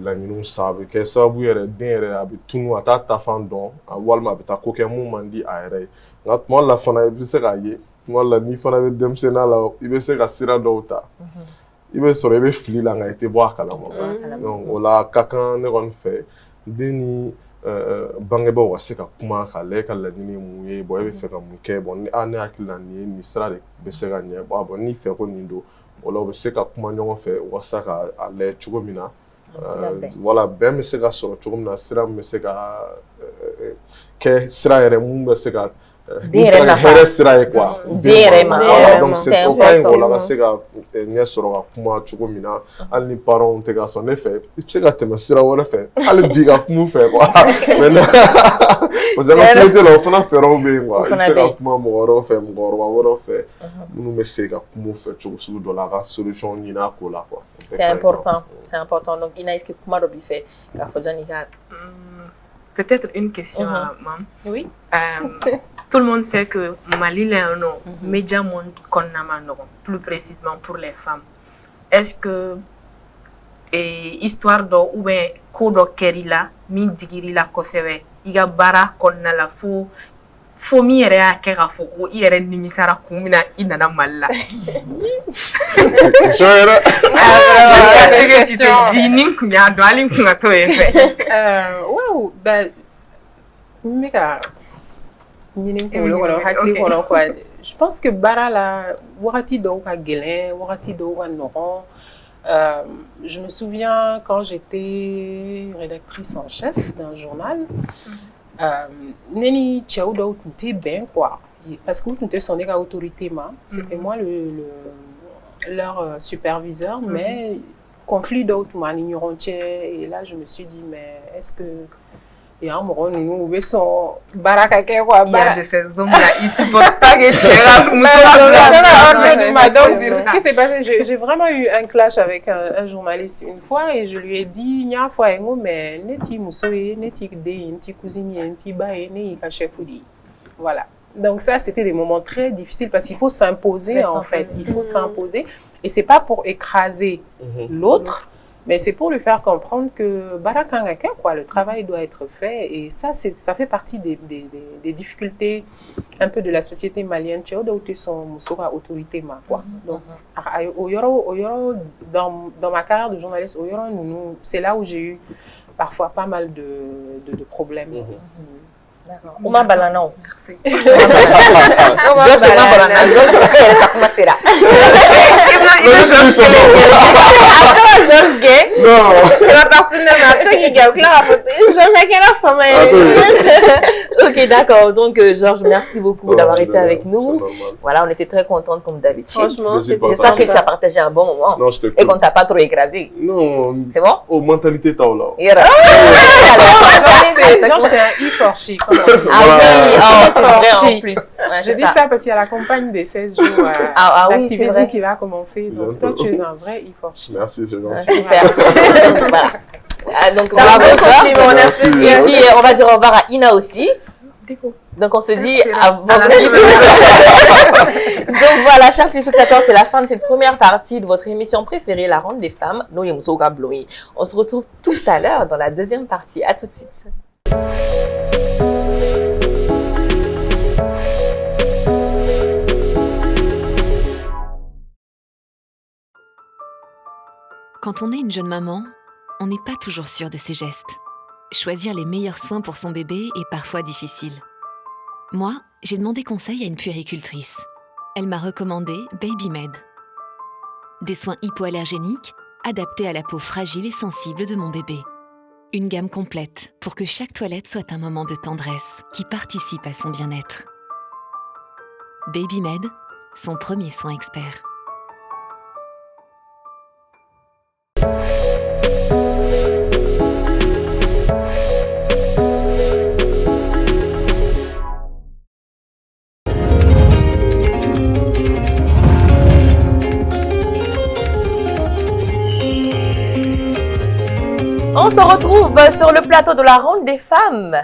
la ɲininu sabu kɛ sababu yɛrɛ den yɛrɛ a bɛ tunu a t'a ta fan dɔn walima a bɛ taa ko kɛ mun man di a yɛrɛ ye nka tuma la fana i bɛ se k'a ye tuma la n'i fana bɛ denmisɛnninya la i bɛ se ka sira dɔw ta i bɛ sɔrɔ i bɛ fili la nka i tɛ bɔ a kalama donc o la ka kan ne kɔni fɛ den ni bangebaaw ka se ka kuma k'a lajɛ ka laɲini ye mun ye bon e bɛ fɛ ka mun kɛ bon ne hakili la nin ye nin sira de bɛ se ka ɲɛ bon n'i fɛ ko nin don o la u bɛ se ka kuma ɲɔgɔn fɛ walasa ka a lajɛ cogo min na voilà bɛn bɛ se ka sɔrɔ cogo min na sira min bɛ se ka kɛ sira yɛrɛ mun bɛ se ka hɛrɛ sira ye quoi donc c'est o ka ɲi o la ka se ka ɲɛ sɔrɔ ka kuma cogo min na hali ni parents tɛ ka sɔn ne fɛ i bɛ se ka tɛmɛ sira wɛrɛ fɛ hali bi ka kuma u fɛ quoi parce que an ka société la o fana fɛɛrɛw bɛ yen quoi i bɛ se ka kuma mɔgɔ wɛrɛw fɛ mɔgɔkɔrɔba wɛrɛw fɛ minnu bɛ se ka kuma u fɛ cogo sugu dɔ la a ka solution ɲini a ko la quoi. C'est important. Donc, Ina, est-ce que comment tu fais peut-être une question à maman. Oui. Tout le monde sait que Mali est un nom, média monde plus précisément pour les femmes. Est-ce que histoire d'o ou bien kodo kerila mi digirila kosebe iga bara konna la fo mi yɛrɛ y'a kɛ k'a fɔ ko i yɛrɛ nimisara kun min na i nana Mali la. Est-ce que tu te dis ni kun y'a dɔn hali n kun ka t'o yen fɛ. Wow, ben n bɛ ka ɲini kunkolo kɔnɔ hakili kɔnɔ quoi. Je pense que baara la wagati dɔw ka gɛlɛn wagati dɔw ka nɔgɔn. Je me souviens quand j'étais rédactrice en chef d'un journal. Neni cɛw dɔw tun tɛ bɛn quoi parce que u tun tɛ sɔn ne ka autorité ma c'était moi leur superviseur mais conflit dɔw tun b'an ni ɲɔgɔn cɛ et là je me suis dit mais est-ce que yan mɔgɔ ninnu u bɛ sɔn baara ka kɛ quoi il y a de ces hommes là ils supportent pas que cɛ ka muso la donc ce qui s'est passé j'ai vraiment eu un clash avec un journaliste une fois et je lui ai dit nya fois ngo mais ne ti muso ye ne ti den ne ti cousine ye ne ti ba ye ne ka chef di voilà donc ça c'était des moments très difficiles parce qu'il faut s'imposer en fait il faut s'imposer et c'est pas pour écraser l'autre mais c'est pour lui faire comprendre que barakangaka quoi le travail doit être fait et ça fait partie des difficultés un peu de la société malienne tu vois où tu son musora autorité ma quoi donc dans ma carrière de journaliste c'est là où j'ai eu parfois pas mal de problèmes. D'accord. Uma Balanão. Merci. Georges C'est la partenaire qui gagne là. Ok, d'accord. Donc, Georges, merci beaucoup d'avoir été avec nous. Voilà, on était très contente comme d'habitude. Franchement, j'espère que tu as partagé un bon moment. Non, je te et qu'on t'a pas trop écrasé. Non. C'est bon? Oh, mentalité t'as là. Genre, c'est un e-forchi. Ah oui, c'est vrai en plus. Je dis ça parce qu'il y a la campagne des 16 jours d'activisme qui va commencer. Donc, toi, tu es un vrai e-forchi. Merci, c'est gentil. Super. Voilà. Donc, bravo, Georges. Et puis, on va dire au revoir à Ina aussi. Donc, on se dit à vendredi. Donc, voilà, chers téléspectateurs, c'est la fin de cette première partie de votre émission préférée, La Ronde des Femmes. On se retrouve tout à l'heure dans la deuxième partie. À tout de suite. Quand on est une jeune maman, on n'est pas toujours sûr de ses gestes. Choisir les meilleurs soins pour son bébé est parfois difficile. Moi, j'ai demandé conseil à une puéricultrice. Elle m'a recommandé BabyMed. Des soins hypoallergéniques adaptés à la peau fragile et sensible de mon bébé. Une gamme complète pour que chaque toilette soit un moment de tendresse qui participe à son bien-être. BabyMed, son premier soin expert. On se retrouve sur le plateau de la Ronde des Femmes.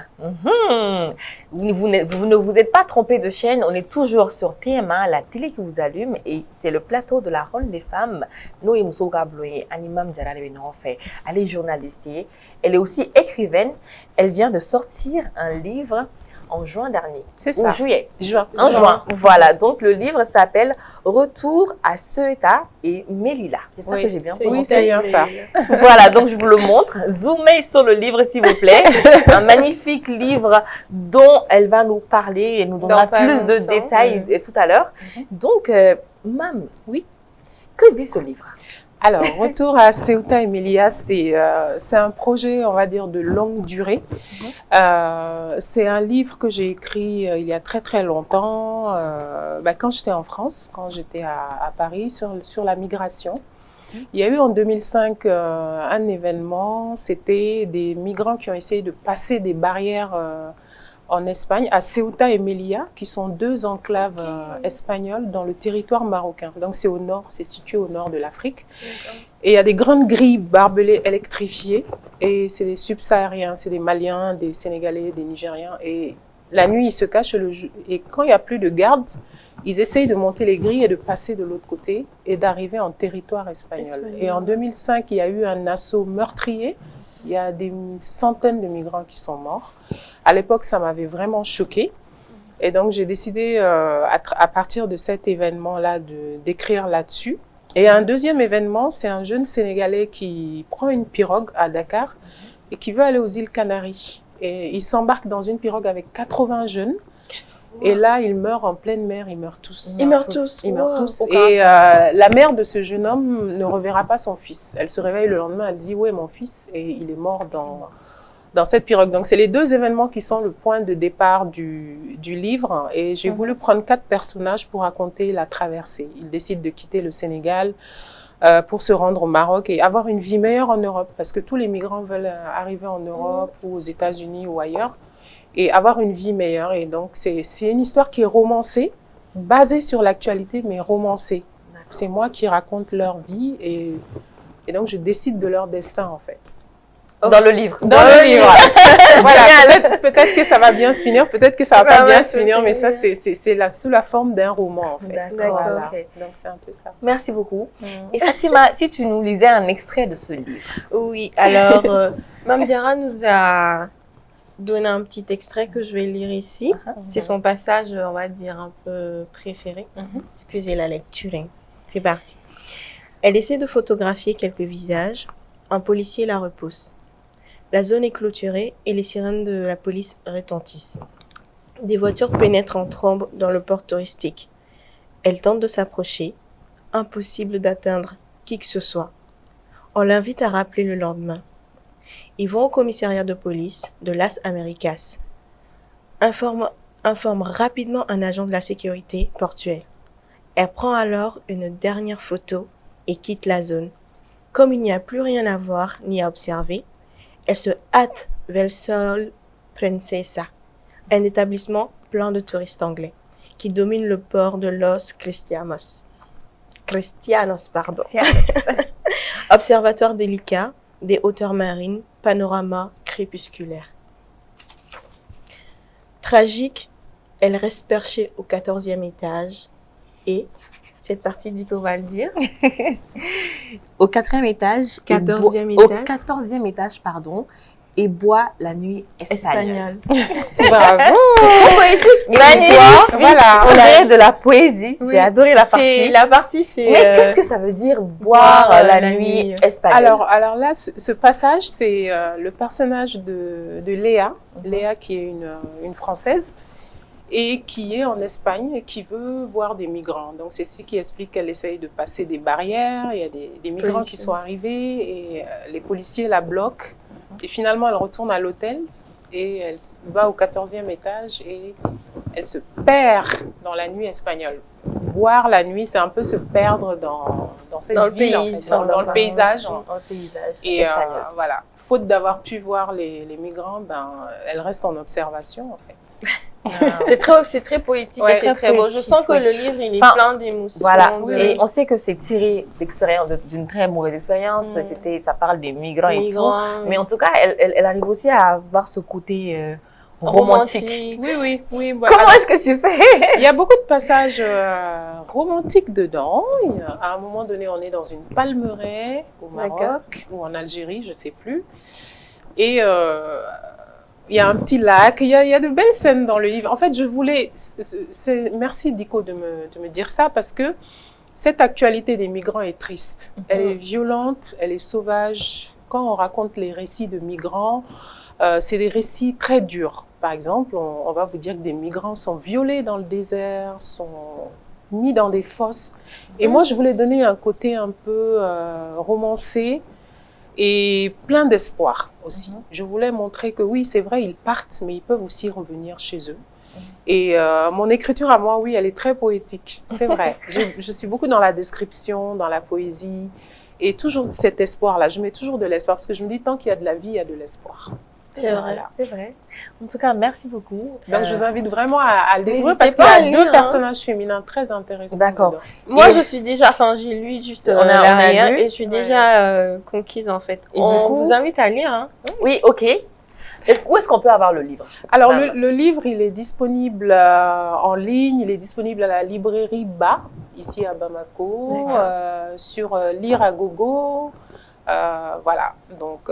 Vous ne vous êtes pas trompé de chaîne, on est toujours sur TM1, la télé qui vous allume, et c'est le plateau de la Ronde des Femmes. Elle est journaliste, elle est aussi écrivaine, elle vient de sortir un livre en juin dernier. C'est ça. Ou juillet. En juin. Voilà. Donc, le livre s'appelle Retour à Ceuta et Melilla. J'espère que j'ai bien prononcé. Oui, c'est bien ça. Voilà. Donc, je vous le montre. Zoomez sur le livre, s'il vous plaît. Un magnifique livre dont elle va nous parler et nous donnera plus de détails tout à l'heure. Donc, Mam, oui. Que dit ce livre? Alors, Retour à Ceuta et Melilla, c'est un projet, on va dire, de longue durée. C'est un livre que j'ai écrit il y a très très longtemps, quand j'étais en France, quand j'étais à Paris, sur la migration. Il y a eu en 2005 un événement, c'était des migrants qui ont essayé de passer des barrières en Espagne, à Ceuta et Melilla, qui sont deux enclaves espagnoles dans le territoire marocain. Donc c'est au nord, c'est situé au nord de l'Afrique. Et il y a des grandes grilles barbelées électrifiées, et c'est des subsahariens, c'est des Maliens, des Sénégalais, des Nigériens. Et la nuit, ils se cachent, et quand il n'y a plus de garde, ils essayent de monter les grilles et de passer de l'autre côté et d'arriver en territoire espagnol. Et en 2005, il y a eu un assaut meurtrier. Il y a des centaines de migrants qui sont morts. À l'époque, ça m'avait vraiment choquée. Et donc, j'ai décidé, à partir de cet événement-là, d'écrire là-dessus. Et un deuxième événement, c'est un jeune Sénégalais qui prend une pirogue à Dakar et qui veut aller aux îles Canaries. Et il s'embarque dans une pirogue avec 80 jeunes. Et là, ils meurent en pleine mer, ils meurent tous. Ils meurent tous. Ils meurent tous. Et la mère de ce jeune homme ne reverra pas son fils. Elle se réveille le lendemain, elle dit « Où est mon fils ?» Et il est mort dans cette pirogue. Donc, c'est les deux événements qui sont le point de départ du livre. Et j'ai voulu prendre 4 personnages pour raconter la traversée. Ils décident de quitter le Sénégal pour se rendre au Maroc et avoir une vie meilleure en Europe. Parce que tous les migrants veulent arriver en Europe ou aux États-Unis ou ailleurs et avoir une vie meilleure. Et donc, c'est une histoire qui est romancée, basée sur l'actualité, mais romancée. C'est moi qui raconte leur vie et donc je décide de leur destin, en fait. Dans le livre. Dans le livre. Voilà, peut-être que ça va bien se finir, peut-être que ça va pas bien se finir, mais ça, c'est sous la forme d'un roman, en fait. D'accord, voilà. okay. Donc, c'est un peu ça. Merci beaucoup. Et Fatima, si tu nous lisais un extrait de ce livre. Oui, alors, Mame Diarra nous a donné un petit extrait que je vais lire ici. C'est son passage, on va dire, un peu préféré. Excusez la lecture. C'est parti. Elle essaie de photographier quelques visages. Un policier la repousse. La zone est clôturée et les sirènes de la police retentissent. Des voitures pénètrent en trombe dans le port touristique. Elle tente de s'approcher. Impossible d'atteindre qui que ce soit. On l'invite à rappeler le lendemain. Ils vont au commissariat de police de Las Américas. Informe rapidement un agent de la sécurité portuaire. Elle prend alors une dernière photo et quitte la zone. Comme il n'y a plus rien à voir ni à observer, elle se hâte vers le Sol Princesa, un établissement plein de touristes anglais qui domine le port de Los Cristianos. Observatoire délicat, des hauteurs marines, panorama crépusculaire. Tragique, elle reste perchée au 14e étage et, cette partie dit qu'on va le dire, au 4e étage, 14e au étage. 14e étage, pardon, et boit la nuit espagnole. Bravo! Trop poétique. Magnifique. Voilà. On dirait de la poésie. Oui. J'ai adoré la partie. La partie, c'est... Mais qu'est-ce que ça veut dire boire la nuit espagnole? Alors là, ce passage, c'est le personnage de Léa. Léa qui est une Française et qui est en Espagne et qui veut voir des migrants. Donc c'est ce qui explique qu'elle essaye de passer des barrières. Il y a des migrants qui sont arrivés et les policiers la bloquent. Et finalement, elle retourne à l'hôtel et elle va au 14e étage et elle se perd dans la nuit espagnole. Boire la nuit, c'est un peu se perdre dans cette ville, en fait, dans le paysage. Et voilà, faute d'avoir pu voir les migrants, elle reste en observation, en fait. C'est très poétique et c'est très beau. Je sens que le livre, il est plein d'émotions. Voilà, et on sait que c'est tiré d'une très mauvaise expérience. Ça parle des migrants et tout. Mais en tout cas, elle arrive aussi à avoir ce côté romantique. Oui. Comment est-ce que tu fais? Il y a beaucoup de passages romantiques dedans. À un moment donné, on est dans une palmeraie au Maroc ou en Algérie, je ne sais plus. Et il y a un petit lac, il y a de belles scènes dans le livre. En fait, je voulais... Merci, Diko, de me dire ça, parce que cette actualité des migrants est triste. Elle est violente, elle est sauvage. Quand on raconte les récits de migrants, c'est des récits très durs. Par exemple, on va vous dire que des migrants sont violés dans le désert, sont mis dans des fosses. Et moi, je voulais donner un côté un peu romancé, et plein d'espoir aussi. Je voulais montrer que oui, c'est vrai, ils partent, mais ils peuvent aussi revenir chez eux. Et mon écriture à moi, oui, elle est très poétique, c'est vrai. Je suis beaucoup dans la description, dans la poésie, et toujours cet espoir-là. Je mets toujours de l'espoir, parce que je me dis, tant qu'il y a de la vie, il y a de l'espoir. C'est vrai, c'est vrai. En tout cas, merci beaucoup. Donc, je vous invite vraiment à le découvrir, parce qu'il y a deux personnages féminins très intéressants. D'accord. Moi, je suis déjà, j'ai lu juste l'arrière et je suis déjà conquise, en fait. Et on vous invite à lire. Hein. Oui, ok. Où est-ce qu'on peut avoir le livre? Alors, le livre, il est disponible en ligne, il est disponible à la librairie Ba, ici à Bamako, sur Lire à Gogo, voilà, donc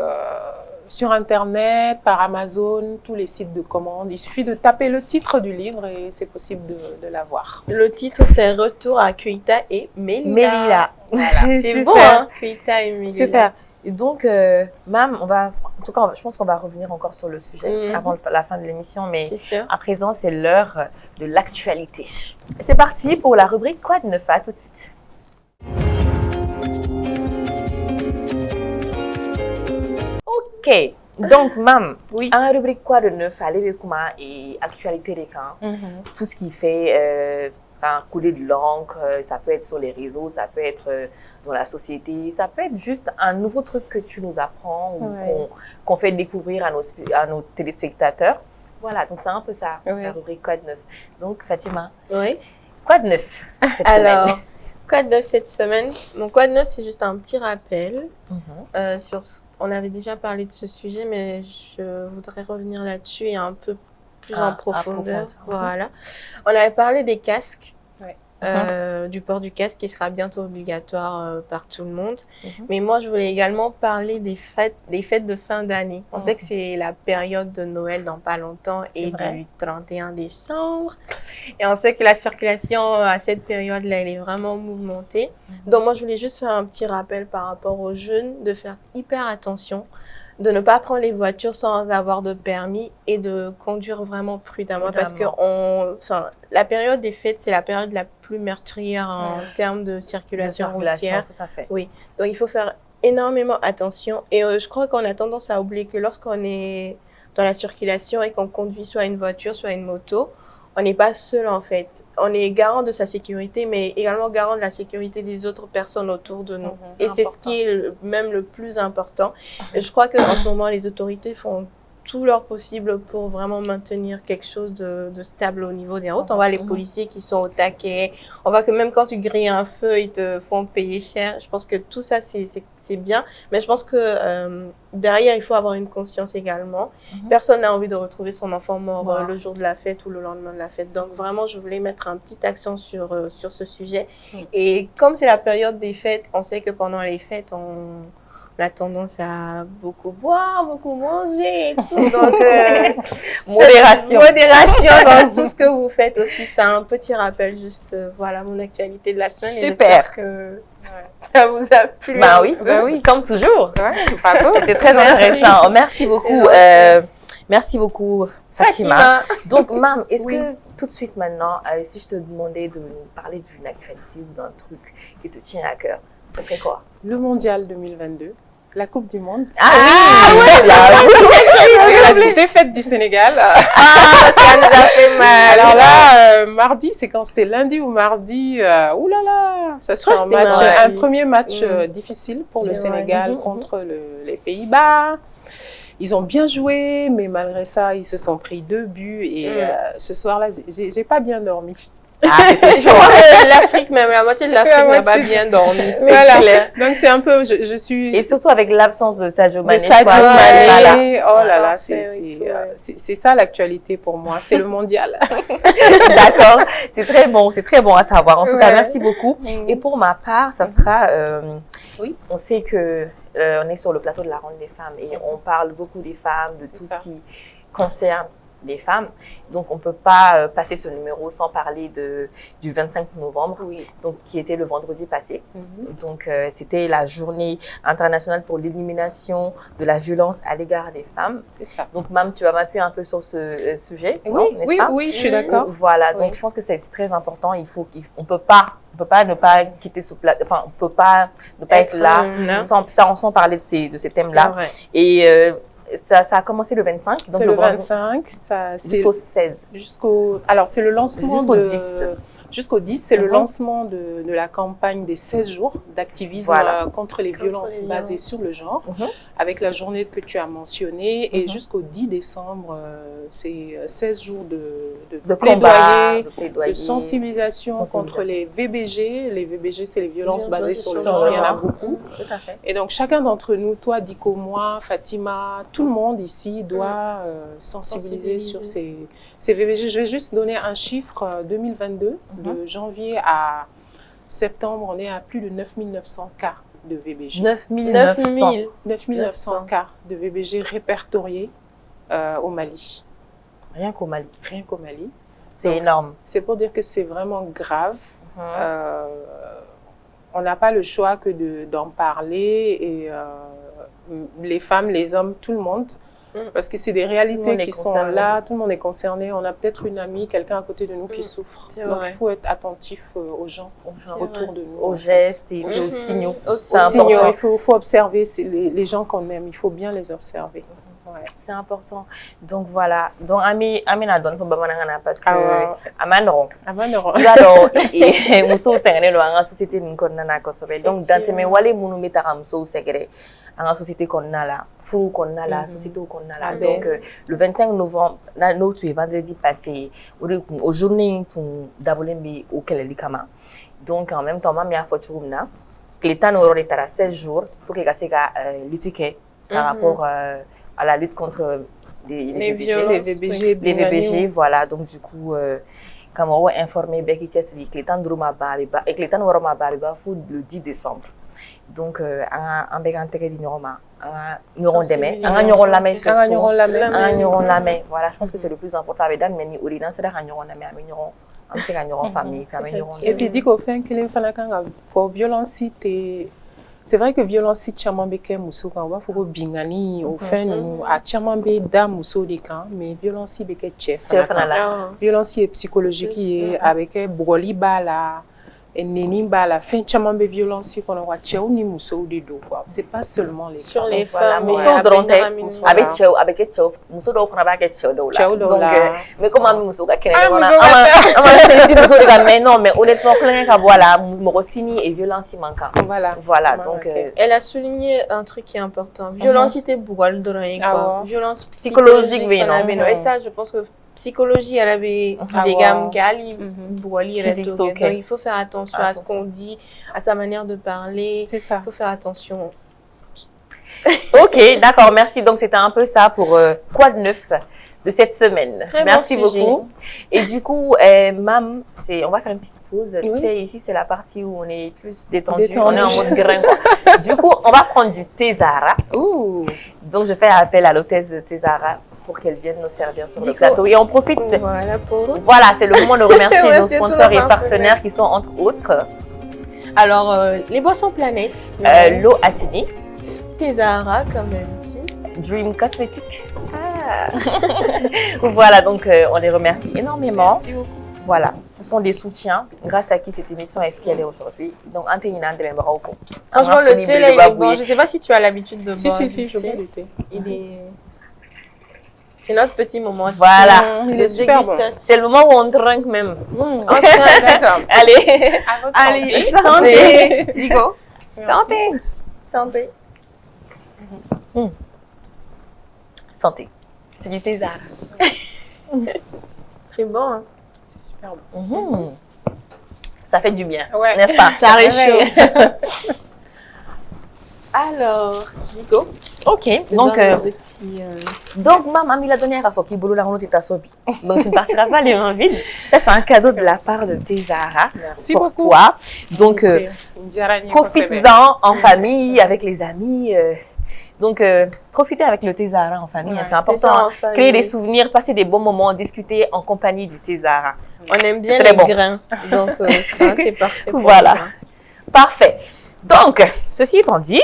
sur Internet, par Amazon, tous les sites de commande. Il suffit de taper le titre du livre et c'est possible de l'avoir. Le titre, c'est Retour à Kuita et Melilla. Voilà. C'est beau, hein, Kuita et Melilla. Super. Et donc, Mam, en tout cas, je pense qu'on va revenir encore sur le sujet avant la fin de l'émission, mais à présent, c'est l'heure de l'actualité. C'est parti pour la rubrique Quoi de neuf? À tout de suite. Ok, donc Mam, en rubrique Quoi de neuf, allez et actualité des camps, tout ce qui fait couler de l'encre, ça peut être sur les réseaux, ça peut être dans la société, ça peut être juste un nouveau truc que tu nous apprends ou qu'on fait découvrir à nos téléspectateurs. Voilà, donc c'est un peu ça, la rubrique Quoi de neuf. Donc Fatima, quoi de neuf cette semaine? Quoi de neuf cette semaine? Mon quoi de neuf, c'est juste un petit rappel. On avait déjà parlé de ce sujet, mais je voudrais revenir là-dessus et un peu plus en profondeur. Voilà. On avait parlé des casques, du port du casque qui sera bientôt obligatoire par tout le monde. Mais moi, je voulais également parler des fêtes de fin d'année. On sait que c'est la période de Noël dans pas longtemps et du 31 décembre. Et on sait que la circulation à cette période-là, elle est vraiment mouvementée. Donc moi, je voulais juste faire un petit rappel par rapport aux jeunes, de faire hyper attention, de ne pas prendre les voitures sans avoir de permis et de conduire vraiment prudemment. Parce que la période des fêtes, c'est la période la plus meurtrière en termes de circulation routière. Tout à fait. Oui, donc il faut faire énormément attention. Et je crois qu'on a tendance à oublier que lorsqu'on est dans la circulation et qu'on conduit soit une voiture, soit une moto, on n'est pas seul en fait. On est garant de sa sécurité, mais également garant de la sécurité des autres personnes autour de nous. Et c'est ce qui est même le plus important. Et je crois qu'en ce moment, les autorités font tout leur possible pour vraiment maintenir quelque chose de stable au niveau des routes. On voit les policiers qui sont au taquet. On voit que même quand tu grilles un feu, ils te font payer cher. Je pense que tout ça, c'est bien. Mais je pense que derrière, il faut avoir une conscience également. Personne n'a envie de retrouver son enfant mort le jour de la fête ou le lendemain de la fête. Donc vraiment, je voulais mettre un petit accent sur ce sujet. Et comme c'est la période des fêtes, on sait que pendant les fêtes, on a tendance à beaucoup boire, beaucoup manger et tout. Donc, modération dans tout ce que vous faites aussi. C'est un petit rappel, juste, voilà, mon actualité de la semaine. Super. Et j'espère que ça vous a plu. Bah oui, comme toujours. C'était très intéressant. Merci beaucoup. Merci beaucoup, Fatima. Donc, Mam, est-ce que tout de suite maintenant, si je te demandais de nous parler d'une actualité ou d'un truc qui te tient à cœur, ce serait quoi? Le mondial 2022. La Coupe du Monde. La défaite du Sénégal. Ça nous a fait mal. Alors là, mardi, c'est quand c'était lundi ou mardi. Oulala, ça sera un premier match difficile pour le Sénégal contre les Pays-Bas. Ils ont bien joué, mais malgré ça, ils se sont pris 2 buts. Et ce soir-là, j'ai pas bien dormi. L'Afrique, même la moitié de l'Afrique n'a pas bien dormi. Voilà. Donc c'est un peu, je suis. Et surtout avec l'absence de Sadio Mané. Oh là là, c'est ça l'actualité pour moi. C'est le mondial. D'accord, c'est très bon à savoir. En tout cas, merci beaucoup. Et pour ma part, ça sera. On sait que on est sur le plateau de la Ronde des femmes et on parle beaucoup des femmes, de tout ce qui concerne les femmes. Donc, on ne peut pas passer ce numéro sans parler du 25 novembre, donc, qui était le vendredi passé. Donc, c'était la journée internationale pour l'élimination de la violence à l'égard des femmes. C'est ça. Donc, Mam, tu vas m'appuyer un peu sur ce sujet, oui, je suis d'accord. Voilà, donc je pense que c'est très important. On peut pas ne pas quitter ce plat, enfin, on peut pas ne pas être là sans parler de ces thèmes-là. Et ça a commencé le 25. C'est le 25. Jusqu'au 16. Alors, c'est le lancement jusqu'au 10. Jusqu'au 10, c'est le lancement de la campagne des 16 jours d'activisme contre les violences basées sur le genre, avec la journée que tu as mentionnée. Et jusqu'au 10 décembre, c'est 16 jours de plaidoyer, de sensibilisation contre les VBG. Les VBG, c'est les violences basées sur le genre. Il y en a beaucoup. Tout à fait. Et donc, chacun d'entre nous, toi, Diko, moi, Fatima, tout le monde ici doit sensibiliser sur ces VBG. Je vais juste donner un chiffre 2022. De janvier à septembre, on est à plus de 9900 cas de VBG. 9900 cas de VBG répertoriés au Mali. Rien qu'au Mali. Rien qu'au Mali. C'est énorme. C'est pour dire que c'est vraiment grave. On n'a pas le choix que d'en parler. Et les femmes, les hommes, tout le monde. Parce que c'est des réalités qui sont là, tout le monde est concerné. On a peut-être une amie, quelqu'un à côté de nous qui souffre. Donc il faut être attentif aux gens autour de nous. Aux gestes et aux signaux. Il faut observer les gens qu'on aime, il faut bien les observer. C'est important. Donc voilà. Donc Amina donne faut bamanangana parce que Amandoro. Alors et muso sengane lo anga société nkonna na kosobe. Donc danteme wale munu metara muso segere anga société konna la fou konna la société konna la. Donc le 25 novembre là nous tu es vendredi passé au journée tu dabolembi au kelelikama. Donc en même temps mamia foturumna que l'état n'aura pas 16 jours pour que gasega lutter par rapport à la lutte contre les VBG, voilà. Donc, du coup, comme on va informer Becky Chess, que l'état faut le 10 décembre. Donc, un bégan teke di norma, un neuron demain, un neuron la main surtout, un neuron la main. Voilà, je pense que c'est le plus important. Avec Dan, mais ni Urina, c'est un neuron la main, un neuron, un neuron famille, un neuron. Et puis, dit qu'au fin que les femmes pour violence, c'est vrai que violence chaman beke muso kan wa foko bingani au fin nous a chaman be da muso de kan mais violence beke chef violence psychologique avec broli bala et neni ba la fin chaman be violence qu'on a cheu ni muso de do quoi. C'est pas seulement les sur femmes. les femmes. Muso dronte avec cheu muso do fana ba ke cheu do la. Donc mais comment muso ka kene on a c'est muso de mais non mais honnêtement plein ka voilà morosini et violence manquant. Voilà donc elle a souligné un truc qui est important. Violence était bourral de quoi. Violence psychologique mais non. Et ça je pense que psychologie, elle avait des gammes qui allaient donc il faut faire attention à ce qu'on dit, à sa manière de parler. C'est ça. Il faut faire attention. Ok, d'accord, merci. Donc c'était un peu ça pour quoi de neuf de cette semaine. Merci beaucoup. Et du coup, Mam, on va faire une petite pause. Tu sais, ici c'est la partie où on est plus détendu. On est en mode grain. Du coup, on va prendre du thé Zara. Donc je fais appel à l'hôtesse de thé Zara pour qu'elle vienne nous servir sur le plateau. Et on profite. Voilà, c'est le moment de remercier nos sponsors et partenaires qui sont entre autres. Alors, les boissons Planète. L'eau Assini. Thé Zara, comme même dit. Dream Cosmétique. Voilà, donc on les remercie énormément. Merci beaucoup. Voilà, ce sont des soutiens grâce à qui cette émission est ce qu'elle est aujourd'hui. Donc, Antéina de Membrauko. Franchement, le thé, là, il est bon. Je ne sais pas si tu as l'habitude de boire. Si, je bois le thé. C'est notre petit moment. Voilà. Il est super bon. C'est le moment où on trinque même. D'accord. Allez. Allez, santé. Digo. Santé. Santé. Santé. C'est du thé Zara. C'est bon, hein? C'est super bon. Ça fait du bien, n'est-ce pas? Ça réchauffe. Alors, Digo. Ok, donc maman il a donné à Foki Boulou la ronde sobi. Donc tu ne partiras pas les mains vides. Ça c'est un cadeau de la part de tes Zara pour toi. Donc profites-en en famille avec les amis. Donc profitez avec le thé Zara en famille, c'est important. Créer des souvenirs, passer des bons moments, discuter en compagnie du thé Zara. On aime bien les grains, donc ça c'est parfait. Voilà, parfait. Donc ceci étant dit.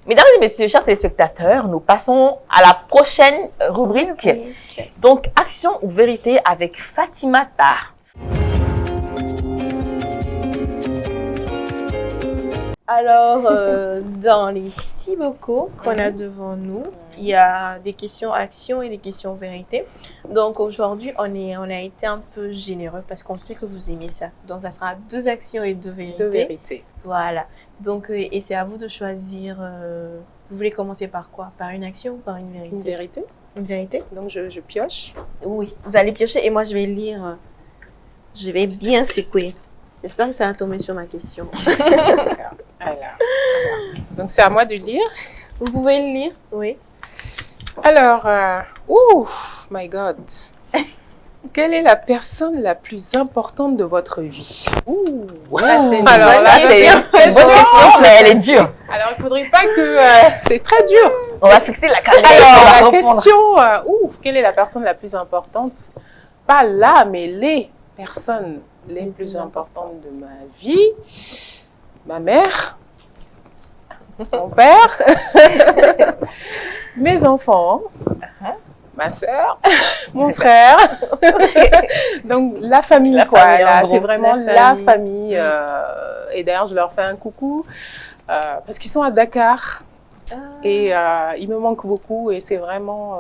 Mesdames et messieurs, chers téléspectateurs, nous passons à la prochaine rubrique. Donc, action ou vérité avec Fatima Tar. Alors, dans les petits bocaux qu'on a devant nous, il y a des questions action et des questions vérité. Donc, aujourd'hui, on a été un peu généreux parce qu'on sait que vous aimez ça. Donc, ça sera 2 actions et 2 vérités. 2 vérités. Voilà. Donc, et c'est à vous de choisir. Vous voulez commencer par quoi? Par une action ou par une vérité? Une vérité. Une vérité? Donc, je pioche. Oui. Vous allez piocher et moi, je vais lire. Je vais bien secouer. J'espère que ça va tomber sur ma question. Alors. Donc, c'est à moi de lire. Vous pouvez le lire? Oui. Alors, my God. Quelle est la personne la plus importante de votre vie? Alors là, c'est une bonne question, mais elle est dure. Alors, il ne faudrait pas que... c'est très dur. On va fixer la caméra. Alors, la question... quelle est la personne la plus importante? Pas là, mais les personnes les plus importantes de ma vie. Ma mère. Mon père. Mes enfants. Ma soeur, mon frère, donc la famille, c'est vraiment la famille. Et d'ailleurs, je leur fais un coucou parce qu'ils sont à Dakar et ils me manquent beaucoup et c'est vraiment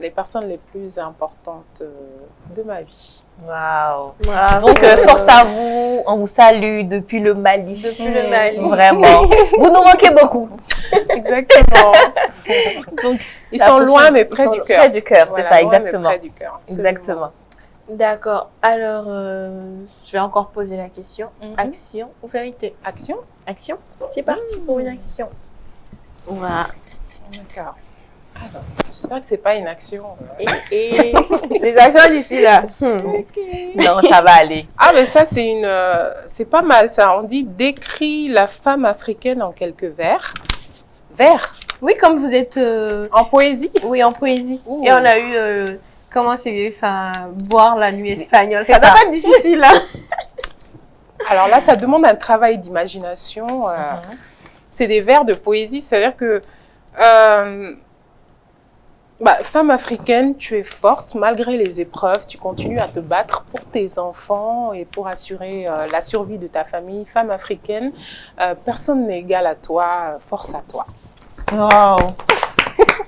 les personnes les plus importantes de ma vie. Waouh! Donc, force à vous, on vous salue depuis le Mali. Depuis le Mali. Vraiment. Vous nous manquez beaucoup. Exactement. Donc, ils sont loin, mais près du cœur. Près du cœur, c'est ça, exactement. Près du cœur. Exactement. D'accord. Alors, je vais encore poser la question. Action ou vérité? Action. Action. C'est parti pour une action. Voilà. D'accord. Alors, j'espère que c'est pas une action. Et les actions d'ici là. Non, ça va aller. Ah, mais ça, c'est pas mal ça. On dit décrit la femme africaine en quelques vers. Vers. Oui, comme vous êtes. En poésie. Oui, en poésie. Et on a eu. Comment c'est. Enfin, boire la nuit espagnole. Ça doit pas être difficile, là. Alors là, ça demande un travail d'imagination. C'est des vers de poésie. C'est-à-dire que. Femme africaine, tu es forte malgré les épreuves. Tu continues à te battre pour tes enfants et pour assurer la survie de ta famille. Femme africaine, personne n'est égal à toi. Force à toi. Wow.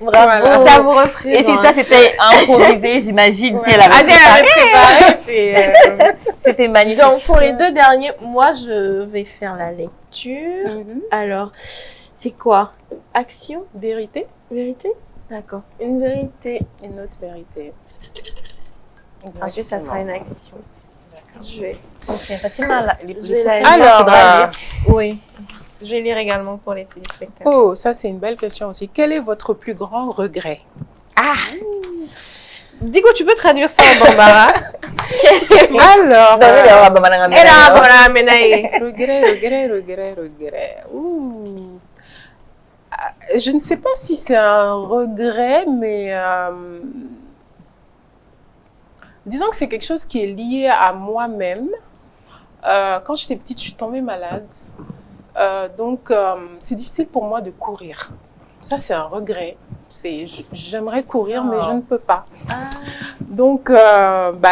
Bravo. Voilà. Ça vous représente. Et si ça c'était improvisé, j'imagine, si elle avait préparé. C'était magnifique. Donc pour les 2 derniers, moi je vais faire la lecture. Alors, c'est quoi? Action? Vérité? Vérité? D'accord. Une vérité. Une autre vérité. Ensuite, ça sera une action. Je vais. Fatima, je vais la lire. Alors, oui. Je vais lire également pour les téléspectateurs. Oh, ça c'est une belle question aussi. Quel est votre plus grand regret? Digo, tu peux traduire ça en bambara? Alors, regret. Ouh. Je ne sais pas si c'est un regret, mais disons que c'est quelque chose qui est lié à moi-même. Quand j'étais petite, je suis tombée malade. Donc, c'est difficile pour moi de courir. Ça, c'est un regret. J'aimerais courir, mais je ne peux pas. Donc,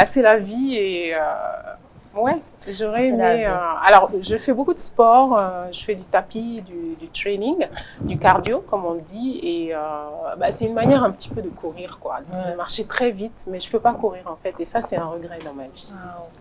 c'est la vie et ouais, j'aurais aimé. Alors, je fais beaucoup de sport. Je fais du tapis, du training, du cardio, comme on dit. Et c'est une manière un petit peu de courir, quoi. De marcher très vite, mais je ne peux pas courir, en fait. Et ça, c'est un regret dans ma vie.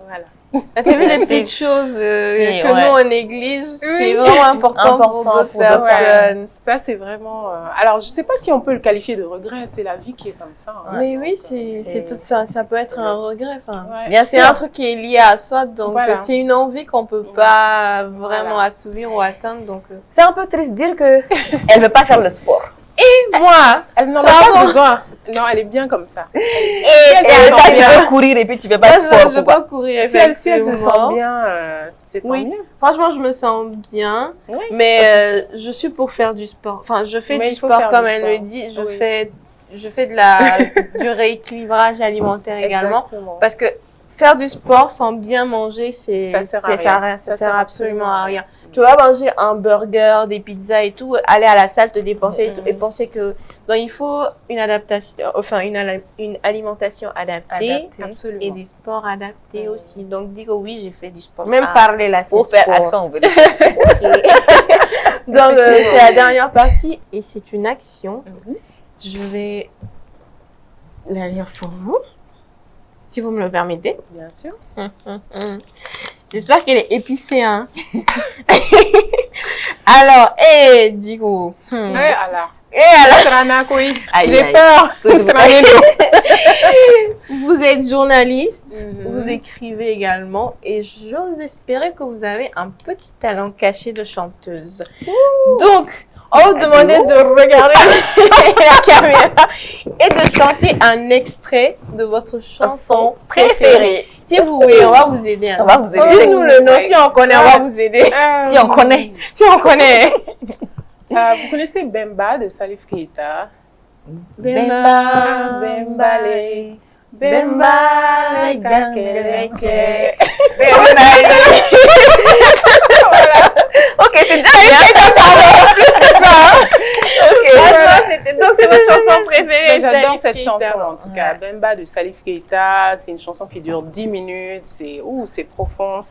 Voilà. Tu as vu les petites choses que nous on néglige, c'est vraiment important pour d'autres personnes. Ça c'est vraiment. Alors je sais pas si on peut le qualifier de regret, c'est la vie qui est comme ça. Hein. Mais oui, c'est tout ça. Ça peut être un regret. Bien c'est un truc qui est lié à soi, donc c'est une envie qu'on peut pas vraiment assouvir ou atteindre. Donc c'est un peu triste de dire que elle veut pas faire le sport. Et moi, elle n'en a pas besoin. Non, elle est bien comme ça. Et tu veux courir et puis tu veux pas sport. Je veux pas courir. Si elle se sent bien, c'est tant mieux. Franchement, je me sens bien, mais je suis pour faire du sport. Enfin, je fais du sport comme elle le dit. Je fais du rééquilibrage alimentaire également, parce que faire du sport sans bien manger, ça sert absolument à rien. Tu vas manger un burger, des pizzas et tout, aller à la salle, te dépenser et penser que... Donc, il faut une adaptation, enfin, une alimentation adaptée et des sports adaptés aussi. Donc, dis que oui, j'ai fait du sport. Même parler là, c'est pour faire action, on veut dire. Donc, c'est la dernière partie et c'est une action. Je vais la lire pour vous, si vous me le permettez. Bien sûr. J'espère qu'elle est épicée, hein. Alors, Digo. Alors. J'ai peur. Vous êtes journaliste, vous écrivez également et j'ose espérer que vous avez un petit talent caché de chanteuse. Donc, on va vous demander de regarder la caméra et de chanter un extrait de votre chanson préférée. Si vous voulez, on va vous aider. On va vous aider. Dites-nous le nom, si on connaît, on va vous aider. Si on connaît. Si on connaît. Vous connaissez Bemba de Salif Keita? Bemba, Bembale, Bembale, Kakeleke. Ok, c'est déjà bien. Donc c'est votre chanson préférée. J'adore cette chanson en tout cas. Bemba de Salif Keita, c'est une chanson qui dure 10 minutes. C'est profond.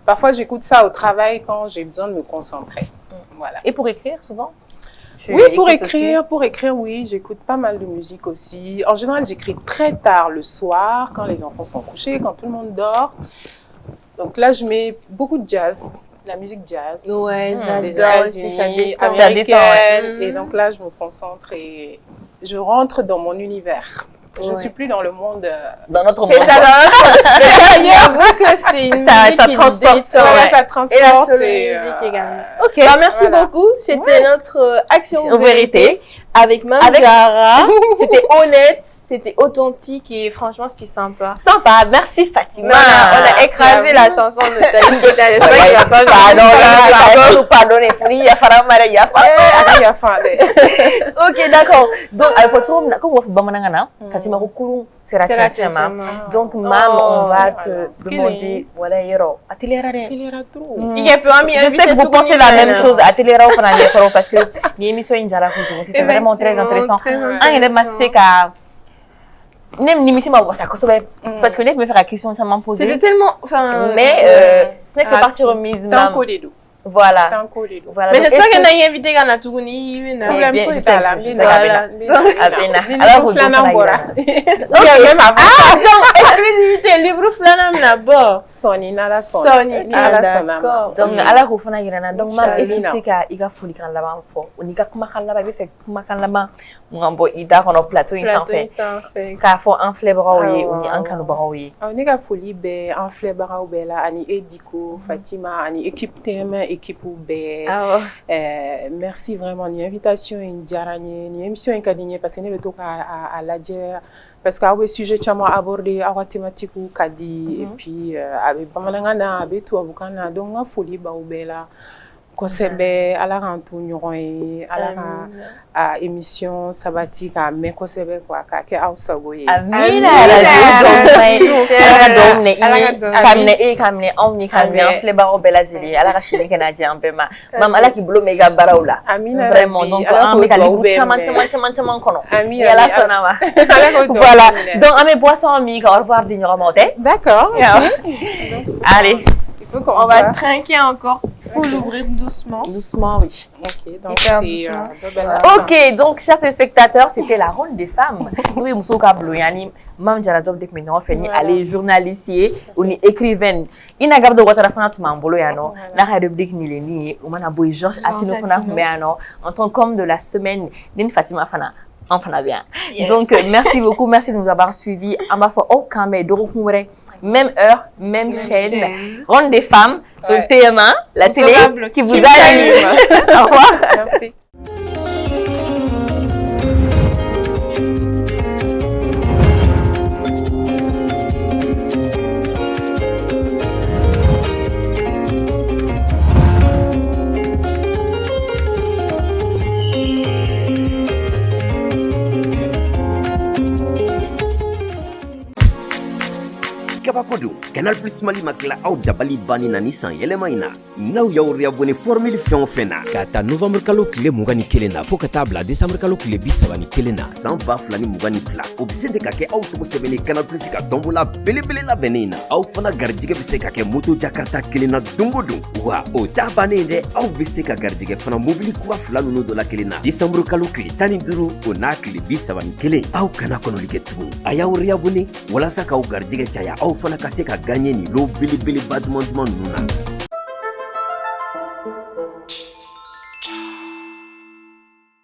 Parfois j'écoute ça au travail quand j'ai besoin de me concentrer. Voilà. Et pour écrire souvent? Oui, pour écrire, oui, j'écoute pas mal de musique aussi. En général, j'écris très tard le soir, quand les enfants sont couchés, quand tout le monde dort. Donc là, je mets beaucoup de jazz, de la musique jazz. Ouais, j'adore aussi, ça détend. Américaine. Et donc là, je me concentre et je rentre dans mon univers. Je ne suis plus dans le monde... Dans notre monde. C'est ça. J'avoue que c'est une musique qui transporte. Ça transporte. Et la seule musique également. Ok. Merci beaucoup. C'était notre action vérité avec Mamdiara. C'était honnête. C'était authentique et franchement, c'était sympa. Sympa, merci Fatima. On a écrasé la chanson de Salim Keita. J'espère qu'il va pas pardonner. Ok, d'accord. Donc, il faut trouver, comme on fait Bamanangana, Fatima Rukuru, c'est Ratiachema. Donc, mam, on va te demander, voilà, Yero, Ateliera. Je sais que vous pensez la même chose, Ateliera parce que l'émission Indjara, c'était vraiment très intéressant. Nem nimisi ma ça parce que me faire la question tellement posée. C'était tellement mais ce n'est que partie remise voilà. Mais j'espère qu'elle n'a invité Ghana Tougouni. Je sais. Alors vous exclusivité libre flanam là-bas. Sony d'accord. Donc alors vous fana girana donc mam est-ce que c'est qu'a foli kan là-bas fo on ka kuma kan là-bas fait kuma kan là-bas ngambo ida kono plateau sans fait ka fo en flebra oui on en kanu barawi on ka foli be en flebra be la ani Ediko Fatima ani équipe TM équipe be merci vraiment une invitation une jarani une émission incadinier parce que ne veut à la guerre parce que le sujet que abordé à la thématique ou kadi et puis avec bamalangana avec tout abukana donc on folie ba ubela kosebe ala rantunyo et ala émission sabbatique à mais kosebe quoi ke ausagoye amina kamne omni kamne fleba obela jeli ala ka shini kenadia ambema mam ala ki blo mega baraula amina vraiment donc on me kali chaman kono yala sonama voilà donc à mes boissons amis au revoir dignement d'accord allez on va trinquer encore. Il faut l'ouvrir doucement. Doucement, oui. Ok, donc chers téléspectateurs, c'était la ronde des femmes. Oui, Moussouka Blouyani, Mam Jaradov de Mino, Feni, allez, journaliste, ou ni écrivaine. Ina Gabdo Watarafana Tumamboloyano, la rubrique Nileni, ou Manabouy Georges Atino Fana Meano, en tant qu'homme de la semaine, Nin Fatima Fana. Enfin, bien. Donc, merci beaucoup, merci de nous avoir suivis. Amafo Okame, Dorokumure. Même heure, même chaîne. Ronde des femmes sur le TM1, la télé qui vous anime. Au revoir. Merci. Kabakodo, Canal Plus Mali makla aw dabali bani na nisan yelema ina. Naw yawri abone formule fion fena. Kata novembre kalo kile mugani kelena fo kata bla décembre kalo kile bisabani kelena. San ba flani mugani fla. Obisende kake aw to sebene Canal Plus ka tombola belebele la benina. Aw fana garjige bise kake moto Jakarta kelena dumbodu. Wa o tabane de aw bise ka garjige fana mobili kwa fla nuno do la kelena. Décembre kalo kile tani duru o na kile bisabani kele. Aw kana kono ligetu. Ayawri abone wala saka aw garjige chaya aw fana ka se ka gagner ni lo bilibili badman nuna.